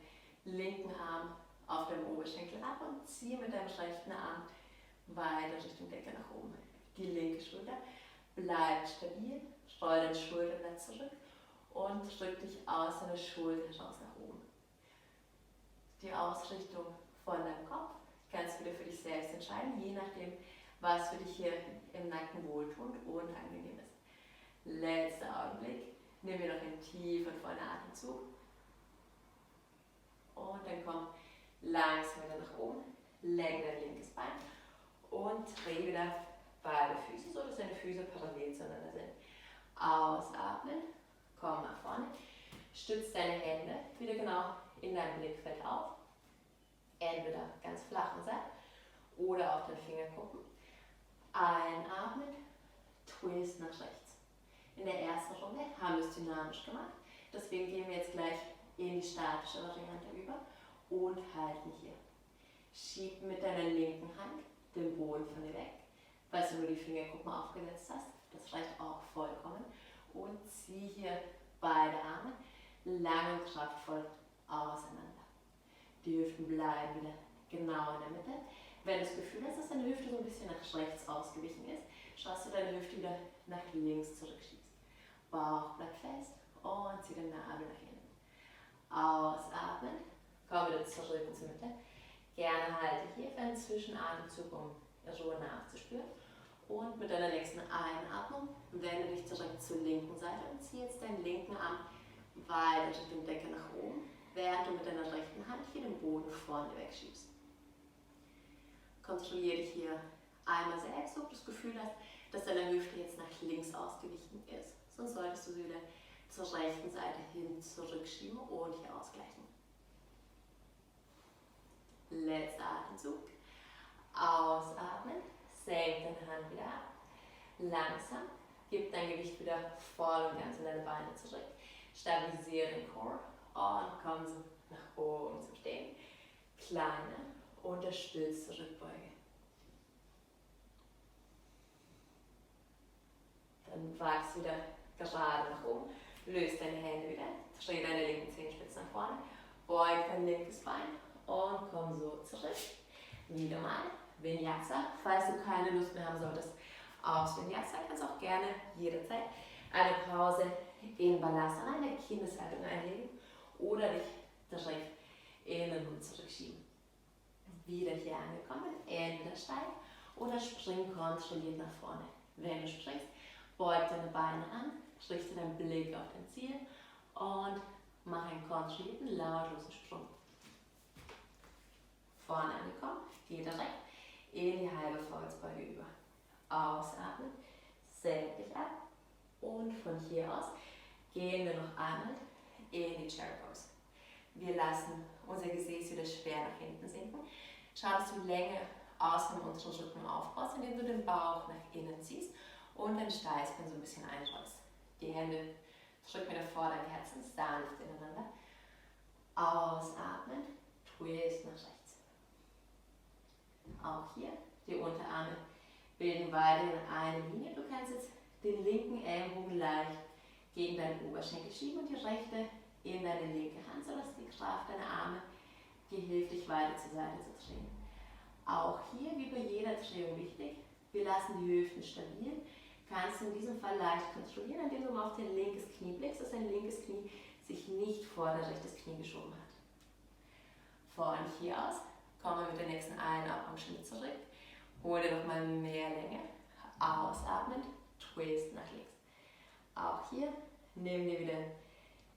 linken Arm auf deinem Oberschenkel ab und zieh mit deinem rechten Arm weiter Richtung Decke nach oben. Die linke Schulter bleibt stabil, roll dein Schulterblatt zurück und drück dich aus deiner Schulter raus nach oben. Die Ausrichtung von deinem Kopf kannst du wieder für dich selbst entscheiden, je nachdem, was für dich hier im Nacken wohltuend und angenehm ist. Letzter Augenblick. Nimm wir noch einen tiefen, vollen Atemzug. Und dann komm langsam wieder nach oben. Lenk dein linkes Bein und dreh wieder beide Füße, so dass deine Füße parallel zueinander sind. Ausatmen, komm nach vorne. Stütz deine Hände wieder genau in deinem Blickfeld auf. Entweder ganz flach und satt oder auf den Fingerkuppen. Einatmen, Twist nach rechts. In der ersten Runde haben wir es dynamisch gemacht. Deswegen gehen wir jetzt gleich in die statische Variante über und halten hier. Schieb mit deiner linken Hand den Boden von dir weg, falls du nur die Fingerkuppen aufgesetzt hast. Das reicht auch vollkommen. Und zieh hier beide Arme lang und kraftvoll auseinander. Die Hüften bleiben wieder genau in der Mitte. Wenn du das Gefühl hast, dass deine Hüfte so ein bisschen nach rechts ausgewichen ist, schaust du deine Hüfte wieder nach links zurückschiebst. Bauch bleibt fest und zieh den Nabel nach hinten. Ausatmen, komm wieder zurück zur Mitte. Gerne halte hier für einen Zwischenatemzug, um Ruhe nachzuspüren. Und mit deiner nächsten Einatmung wende dich zurück zur linken Seite und zieh jetzt deinen linken Arm weiter Richtung Decke nach oben, während du mit deiner rechten Hand hier den Boden vorne wegschiebst. Kontrolliere dich hier einmal selbst, ob du das Gefühl hast, dass deine Hüfte jetzt nach links ausgewichen ist. Sonst solltest du sie wieder zur rechten Seite hin zurückschieben und hier ausgleichen. Letzter Atemzug. Ausatmen, senk deine Hand wieder ab. Langsam, gib dein Gewicht wieder voll und ganz in deine Beine zurück. Stabilisiere den Core und komm so nach oben zum Stehen. Kleine, unterstützte Rückbeuge. Dann wachs wieder gerade nach oben. Löse deine Hände wieder. Dreh deine linken Zehenspitzen nach vorne. Beug dein linkes Bein und komm so zurück. Wieder mal Vinyasa. Falls du keine Lust mehr haben solltest aufs Vinyasa, kannst du auch gerne jederzeit eine Pause in Balasana, in der Kindeshaltung einlegen oder dich direkt in den Hund zurückschieben. Wieder hier angekommen, entweder steig oder spring kontrolliert nach vorne. Wenn du springst, beug deine Beine an, richte deinen Blick auf dein Ziel und mach einen kontrollierten, lautlosen Sprung. Vorne angekommen, geh direkt in die halbe Vorwärtsbeuge über. Ausatmen, senk dich ab und von hier aus gehen wir noch einmal in die Chair Pose. Wir lassen unser Gesäß wieder schwer nach hinten sinken. Schau, dass du Länge aus dem unteren Rücken aufbaust, indem du den Bauch nach innen ziehst und dein Steißbein so ein bisschen einrollst. Die Hände drück wieder vor dein Herzen sanft ineinander. Ausatmen, Twist nach rechts. Auch hier, die Unterarme bilden weiterhin eine Linie. Du kannst jetzt den linken Ellenbogen leicht gegen deinen Oberschenkel schieben und die rechte in deine linke Hand, sodass die Kraft deiner Arme dir hilft, dich weiter zur Seite zu drehen. Auch hier, wie bei jeder Drehung wichtig, wir lassen die Hüften stabil. Kannst du in diesem Fall leicht kontrollieren, indem du mal auf dein linkes Knie blickst, dass dein linkes Knie sich nicht vor dein rechtes Knie geschoben hat. Von hier aus kommen wir mit der nächsten Einatmung Schritt zurück. Hol dir nochmal mehr Länge. Ausatmend, Twist nach links. Auch hier nimm dir wieder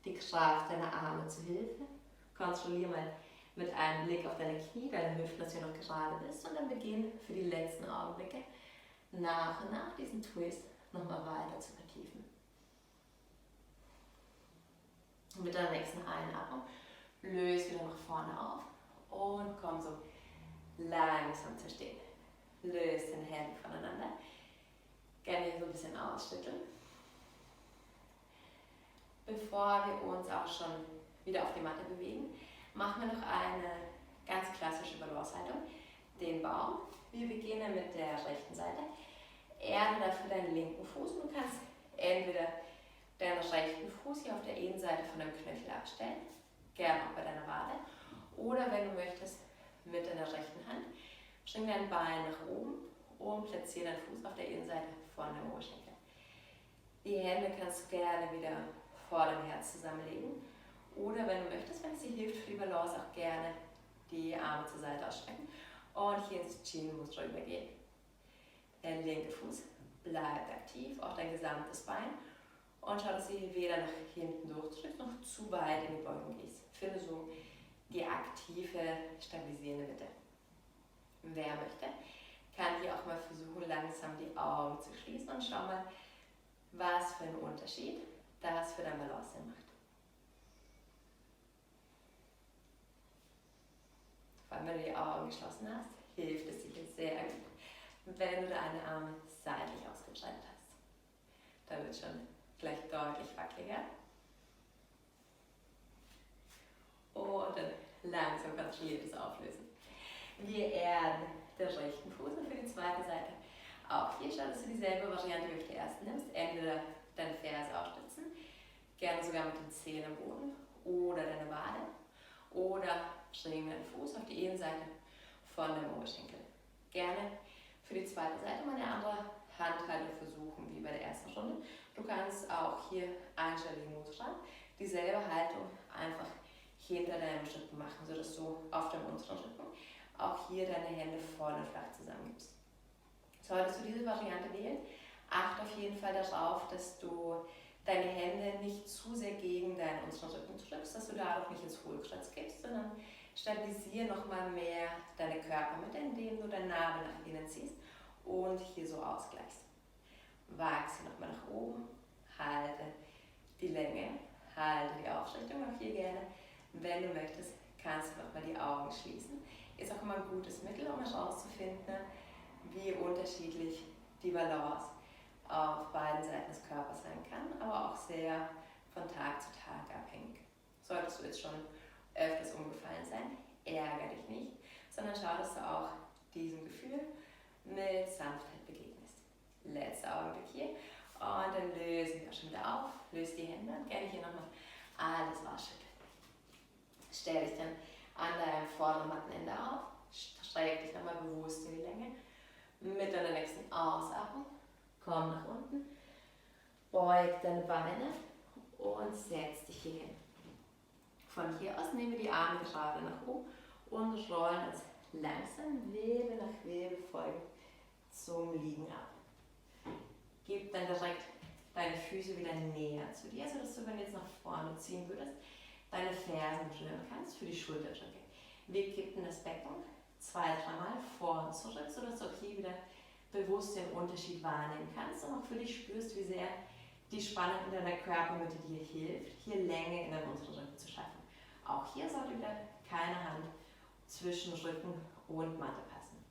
die Kraft deiner Arme zu Hilfe. Kontrolliere mal mit einem Blick auf deine Knie, deine Hüften, dass du noch gerade bist. Und dann beginn für die letzten Augenblicke nach und nach diesen Twist nochmal weiter zu vertiefen. Und mit der nächsten Einatmung löse wieder nach vorne auf und komm so langsam zu stehen. Löse den Händen voneinander. Gerne hier so ein bisschen ausschütteln. Bevor wir uns auch schon wieder auf die Matte bewegen, machen wir noch eine ganz klassische Balancehaltung. Den Baum. Wir beginnen mit der rechten Seite. Erde dafür deinen linken Fuß. Du kannst entweder deinen rechten Fuß hier auf der Innenseite von deinem Knöchel abstellen, gerne auch bei deiner Wade, oder wenn du möchtest, mit deiner rechten Hand, bring dein Bein nach oben und platziere deinen Fuß auf der Innenseite von dem Oberschenkel. Die Hände kannst du gerne wieder vor dem Herz zusammenlegen, oder wenn du möchtest, wenn es dir hilft für die Balance, auch gerne die Arme zur Seite ausstrecken und hier ins Chin-Muster übergehen. Der linke Fuß bleibt aktiv, auch dein gesamtes Bein. Und schau, dass du hier weder nach hinten durchdrückst, noch zu weit in die Beugung gehst. Finde so die aktive, stabilisierende Mitte. Wer möchte, kann hier auch mal versuchen, langsam die Augen zu schließen und schau mal, was für einen Unterschied das für dein Balance macht. Vor allem, wenn du die Augen geschlossen hast, hilft es sicher sehr gut, wenn du deine Arme seitlich ausgebreitet hast. Da wird schon gleich deutlich wackeliger. Und dann langsam kontrolliertes Auflösen. Wir erden den rechten Fuß und für die zweite Seite auch hier schau, dass du dieselbe Variante wie auf die erste nimmst. Entweder deine Ferse aufstützen, gerne sogar mit den Zehen am Boden oder deine Wade. Oder bring deinen Fuß auf die Innenseite von deinem Oberschenkel. Gerne für die zweite Seite mal eine andere Handhaltung versuchen, wie bei der ersten Runde. Du kannst auch hier Anjali Mudra, dieselbe Haltung einfach hinter deinem Rücken machen, sodass du auf dem unteren Rücken auch hier deine Hände voll und flach zusammengibst. Solltest du diese Variante wählen, achte auf jeden Fall darauf, dass du deine Hände nicht zu sehr gegen deinen unteren Rücken drückst, dass du dadurch nicht ins Hohlkreuz gehst, sondern stabilisiere nochmal mehr deine Körpermitte, indem du deinen Nabel nach innen ziehst und hier so ausgleichst. Wachse nochmal nach oben, halte die Länge, halte die Aufrichtung auch hier gerne. Wenn du möchtest, kannst du nochmal die Augen schließen. Ist auch immer ein gutes Mittel, um herauszufinden, wie unterschiedlich die Balance auf beiden Seiten des Körpers sein kann, aber auch sehr von Tag zu Tag abhängig. Solltest du jetzt schon öfters umgefallen sein, ärgere dich nicht, sondern schau, dass du auch diesem Gefühl mit Sanftheit begegnest. Letzter Augenblick hier und dann lösen wir auch schon wieder auf, löse die Hände und gerne hier nochmal alles ausschütteln. Stell dich dann an deinem vorderen Mattenende auf, streck dich nochmal bewusst in die Länge. Mit deiner nächsten Ausatmung, komm nach unten, beug deine Beine und setz dich hier hin. Von hier aus nehmen wir die Arme gerade nach oben und rollen uns langsam Wirbel nach Wirbel folgen zum Liegen ab. Gib dann direkt deine Füße wieder näher zu dir, sodass du, wenn du jetzt nach vorne ziehen würdest, deine Fersen berühren kannst für die Schulterdrücke. Wir kippen das Becken 2-3 Mal vor und zurück, sodass du auch hier wieder bewusst den Unterschied wahrnehmen kannst und auch für dich spürst, wie sehr die Spannung in deiner Körpermitte dir hilft, hier Länge in deinem unteren Rücken zu schaffen. Auch hier sollte wieder keine Hand zwischen Rücken und Matte passen.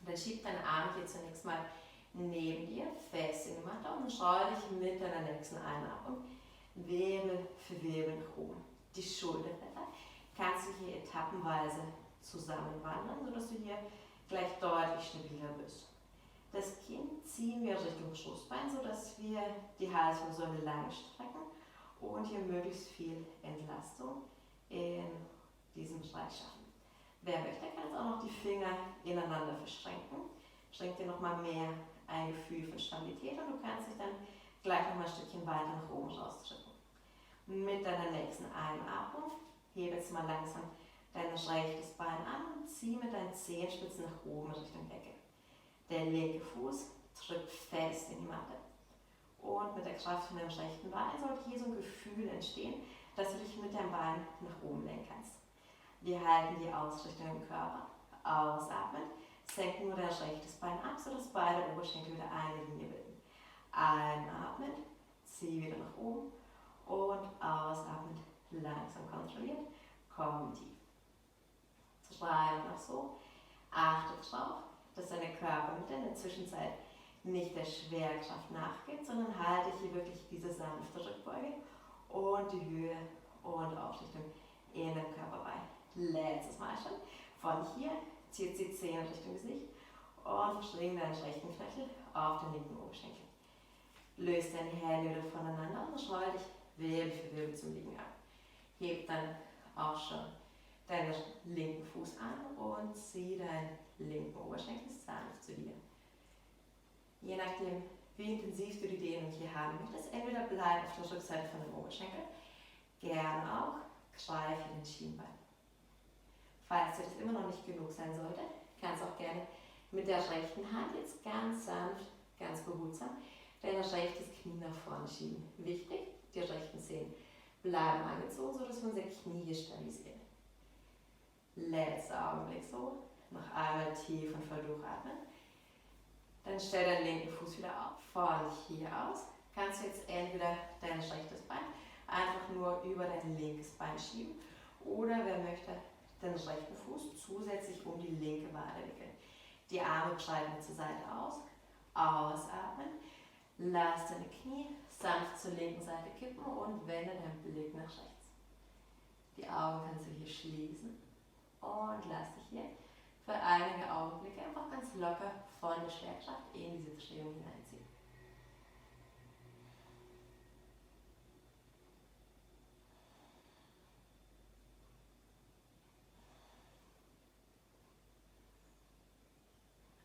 Dann schieb deine Arme hier zunächst mal neben dir, fest in die Matte und schau dich mit deiner nächsten Einatmung Wirbel für Wirbel nach oben. Die Schulterblätter kannst du hier etappenweise zusammenwandern, sodass du hier gleich deutlich stabiler bist. Das Kinn ziehen wir Richtung Brustbein, sodass wir die Halswirbelsäule lang strecken und hier möglichst viel Entlastung in diesem Bereich schaffen. Wer möchte, kann jetzt auch noch die Finger ineinander verschränken. Schenkt dir nochmal mehr ein Gefühl von Stabilität und du kannst dich dann gleich nochmal ein Stückchen weiter nach oben rausdrücken. Mit deiner nächsten Einatmung hebe jetzt mal langsam dein rechtes Bein an und zieh mit deinen Zehenspitzen nach oben Richtung Decke. Der linke Fuß drückt fest in die Matte Und mit der Kraft von deinem rechten Bein sollte hier so ein Gefühl entstehen, dass du dich mit deinem Bein nach oben lenken kannst. Wir halten die Ausrichtung im Körper, ausatmen, senken nur dein rechtes Bein ab, sodass beide Oberschenkel wieder eine Linie bilden. Einatmen, zieh wieder nach oben und ausatmen, langsam kontrolliert, komm tief. 3 noch so. Achte darauf, dass deine Körpermitte in der Zwischenzeit nicht der Schwerkraft nachgibt, sondern halte hier wirklich diese sanfte Rückbeuge und die Höhe und Aufrichtung in den Körper bei. Letztes Mal schon. Von hier zieht die Zähne Richtung Gesicht und verschring deinen rechten Knöchel auf den linken Oberschenkel. Löse deine Hände wieder voneinander und roll dich Wirbel für Wirbel zum Liegen ab. Heb dann auch schon deinen linken Fuß an und zieh deinen linken Oberschenkel sanft zu dir. Je nachdem, wie intensiv du die Dehnung hier haben möchtest, entweder bleib auf der Rückseite von dem Oberschenkel, gerne auch greife in den Schienbein. Falls dir das immer noch nicht genug sein sollte, kannst du auch gerne mit der rechten Hand jetzt ganz sanft, ganz behutsam dein rechtes Knie nach vorne schieben. Wichtig, die rechten Zehen bleiben angezogen, sodass wir unser Knie hier stabilisieren. Letzter Augenblick so. Noch einmal tief und voll durchatmen. Dann stell deinen linken Fuß wieder auf. Von hier aus kannst du jetzt entweder dein rechtes Bein einfach nur über dein linkes Bein schieben oder wer möchte, den rechten Fuß zusätzlich um die linke Wade wickeln. Die Arme breiten zur Seite aus. Ausatmen. Lass deine Knie sanft zur linken Seite kippen und wende deinen Blick nach rechts. Die Augen kannst du hier schließen und lass dich hier für einige Augenblicke einfach ganz locker von der Schwerkraft in diese Drehung hineinziehen.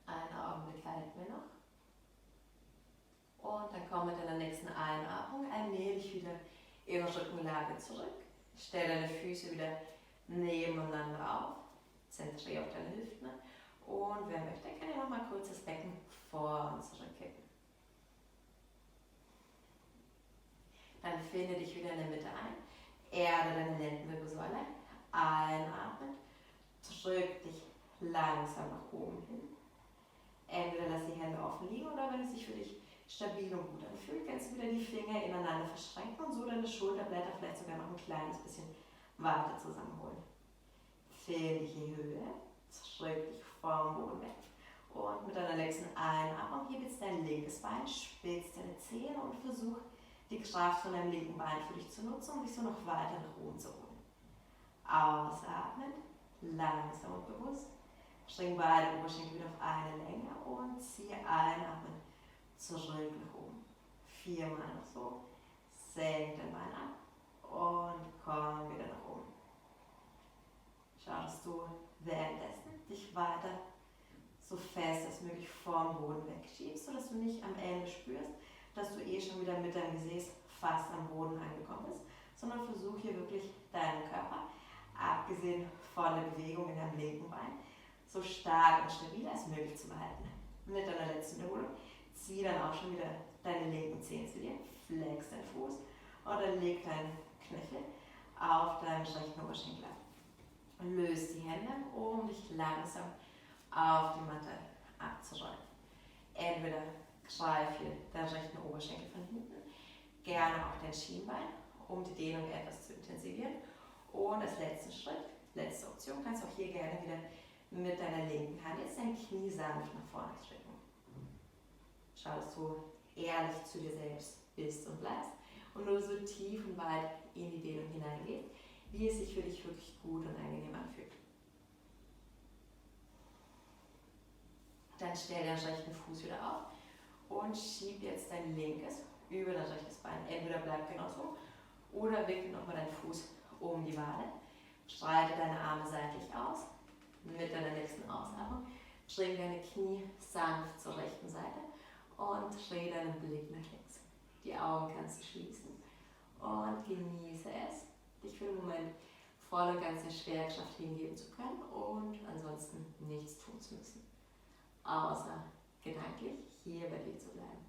Einen Augenblick halten wir noch. Und dann komm mit deiner nächsten Einatmung allmählich wieder in Rückenlage zurück. Stell deine Füße wieder nebeneinander auf. Zentriere auf deine Hüften. Und wer möchte, kann ja nochmal kurz das Becken vor und zurückkippen. Dann finde dich wieder in der Mitte ein. Erde deine Lendenwirbelsäule. Einatmen. Drück dich langsam nach oben hin. Entweder lass die Hände offen liegen oder wenn es sich für dich stabil und gut anfühlt, kannst du wieder die Finger ineinander verschränken und so deine Schulterblätter vielleicht sogar noch ein kleines bisschen weiter zusammenholen. Finde die Höhe, drück dich vom Boden weg und mit deiner nächsten Einatmung heb jetzt dein linkes Bein, spitz deine Zähne und versuch die Kraft von deinem linken Bein für dich zu nutzen, um dich so noch weiter nach oben zu holen. Ausatmen, langsam und bewusst. Bring beide Oberschenkel wieder auf eine Länge und ziehe einatmen zurück nach oben. 4-mal noch so. Senk dein Bein ab und komm wieder nach oben. Schau, dass du währenddessen dich weiter so fest als möglich vom Boden wegschiebst, sodass du nicht am Ende spürst, dass du schon wieder mit deinem Gesäß fast am Boden angekommen bist, sondern versuch hier wirklich deinen Körper, abgesehen von der Bewegung in deinem linken Bein, so stark und stabil als möglich zu behalten. Mit deiner letzten Wiederholung zieh dann auch schon wieder deine linken Zehen zu dir, flex deinen Fuß oder leg deinen Knöchel auf deinen rechten Oberschenkel ab. Löse die Hände, um dich langsam auf die Matte abzurollen. Entweder greif hier deinen rechten Oberschenkel von hinten, gerne auch dein Schienbein, um die Dehnung etwas zu intensivieren. Und als letzten Schritt, letzte Option, kannst du auch hier gerne wieder mit deiner linken Hand jetzt dein Knie sanft nach vorne drücken. Schau, dass du ehrlich zu dir selbst bist und bleibst und nur so tief und weit in die Dehnung hineingehst, wie es sich für dich wirklich gut und angenehm anfühlt. Dann stell deinen rechten Fuß wieder auf und schieb jetzt dein linkes über dein rechtes Bein. Entweder bleib genauso oder wickel nochmal deinen Fuß um die Wade. Breite deine Arme seitlich aus. Mit deiner nächsten Ausatmung bring deine Knie sanft zur rechten Seite und dreh deinen Blick nach links. Die Augen kannst du schließen und genieße es, dich für den Moment voll und ganz der Schwerkraft hingeben zu können und ansonsten nichts tun zu müssen, außer gedanklich hier bei dir zu bleiben.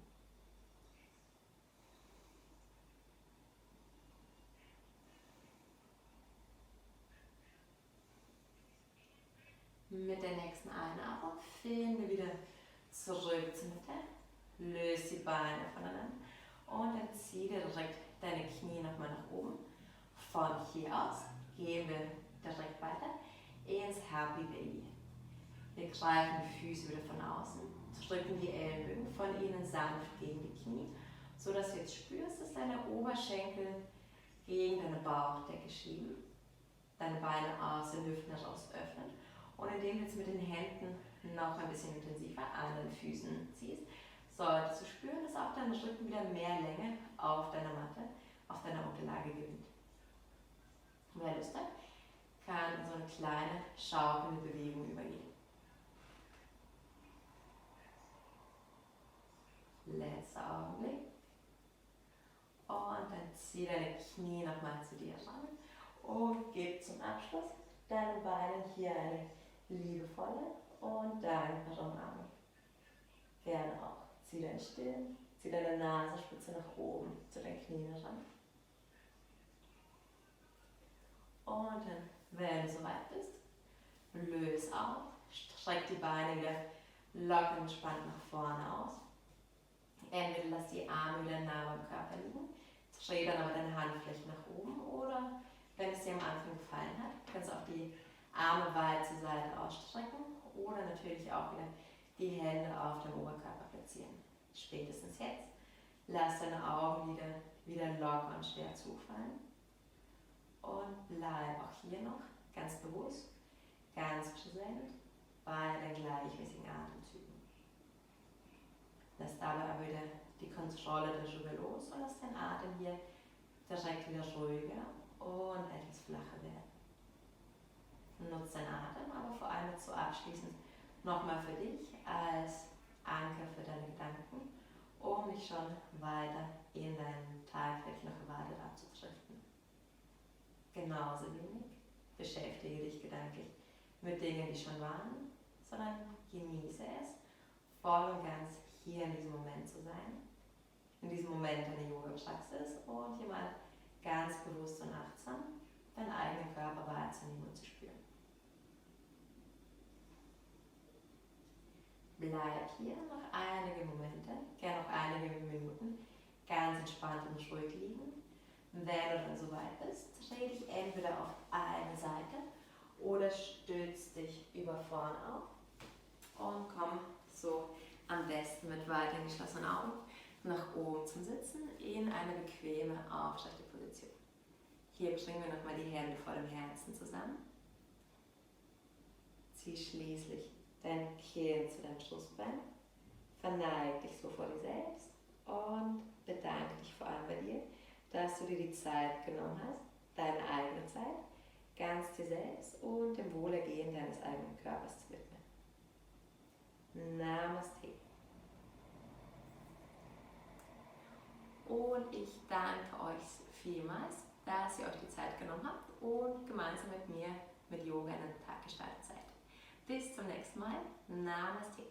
Mit der nächsten Einatmung finde wieder zurück zur Mitte. Löse die Beine voneinander und dann zieh dir direkt deine Knie nochmal nach oben. Von hier aus gehen wir direkt weiter ins Happy Baby. Wir greifen die Füße wieder von außen, drücken die Ellenbögen von innen sanft gegen die Knie, sodass du jetzt spürst, dass deine Oberschenkel gegen deine Bauchdecke schieben, deine Beine aus den Hüften heraus öffnen und indem du jetzt mit den Händen noch ein bisschen intensiver an den Füßen ziehst, solltest du spüren, dass auch dein Rücken wieder mehr Länge auf deiner Matte, auf deiner Unterlage gewinnt. Wer Lust hat, kann in so eine kleine schaukelnde Bewegung übergehen. Letzter Augenblick. Und dann zieh deine Knie nochmal zu dir ran und gib zum Abschluss deinen Beinen hier eine liebevolle und dankbare Umarmung. Gerne auch. Zieh deine Stirn, zieh deine Nasenspitze nach oben zu deinen Knien ran. Und dann, wenn du soweit bist, löse auf, streck die Beine wieder locker und entspannt nach vorne aus. Entweder lass die Arme wieder nah beim Körper liegen, dreh dann aber deine Handflächen nach oben oder, wenn es dir am Anfang gefallen hat, kannst du auch die Arme weit zur Seite ausstrecken oder natürlich auch wieder die Hände auf dem Oberkörper platzieren. Spätestens jetzt lass deine Augenlider wieder locker und schwer zufallen und bleib auch hier noch ganz bewusst, ganz präsent bei den gleichmäßigen Atemzügen. Lass dabei aber wieder die Kontrolle darüber los und lass deinen Atem hier direkt wieder ruhiger und etwas flacher werden. Nutze deinen Atem aber vor allem so abschließend nochmal für dich als Anker für deine Gedanken, um dich schon weiter in deinen Tag vielleicht noch erwartet abzudriften. Genauso wenig beschäftige dich gedanklich mit Dingen, die schon waren, sondern genieße es, voll und ganz hier in diesem Moment zu sein, in diesem Moment deine Yoga-Praxis und hier mal ganz bewusst und achtsam deinen eigenen Körper wahrzunehmen und zu spüren. Bleib hier noch einige Momente, gerne noch einige Minuten, ganz entspannt und ruhig liegen. Wenn du dann soweit bist, dreh dich entweder auf eine Seite oder stütz dich über vorn auf und komm so am besten mit weiter geschlossenen Augen nach oben zum Sitzen in eine bequeme, aufrechte Position. Hier bringen wir nochmal die Hände vor dem Herzen zusammen. Zieh schließlich dein Kinn zu deinem Brustbein, verneig dich so vor dir selbst und bedanke dich vor allem bei dir, dass du dir die Zeit genommen hast, deine eigene Zeit, ganz dir selbst und dem Wohlergehen deines eigenen Körpers zu widmen. Namaste. Und ich danke euch vielmals, dass ihr euch die Zeit genommen habt und gemeinsam mit mir mit Yoga in den Tag gestartet seid. Bis zum nächsten Mal. Namaste.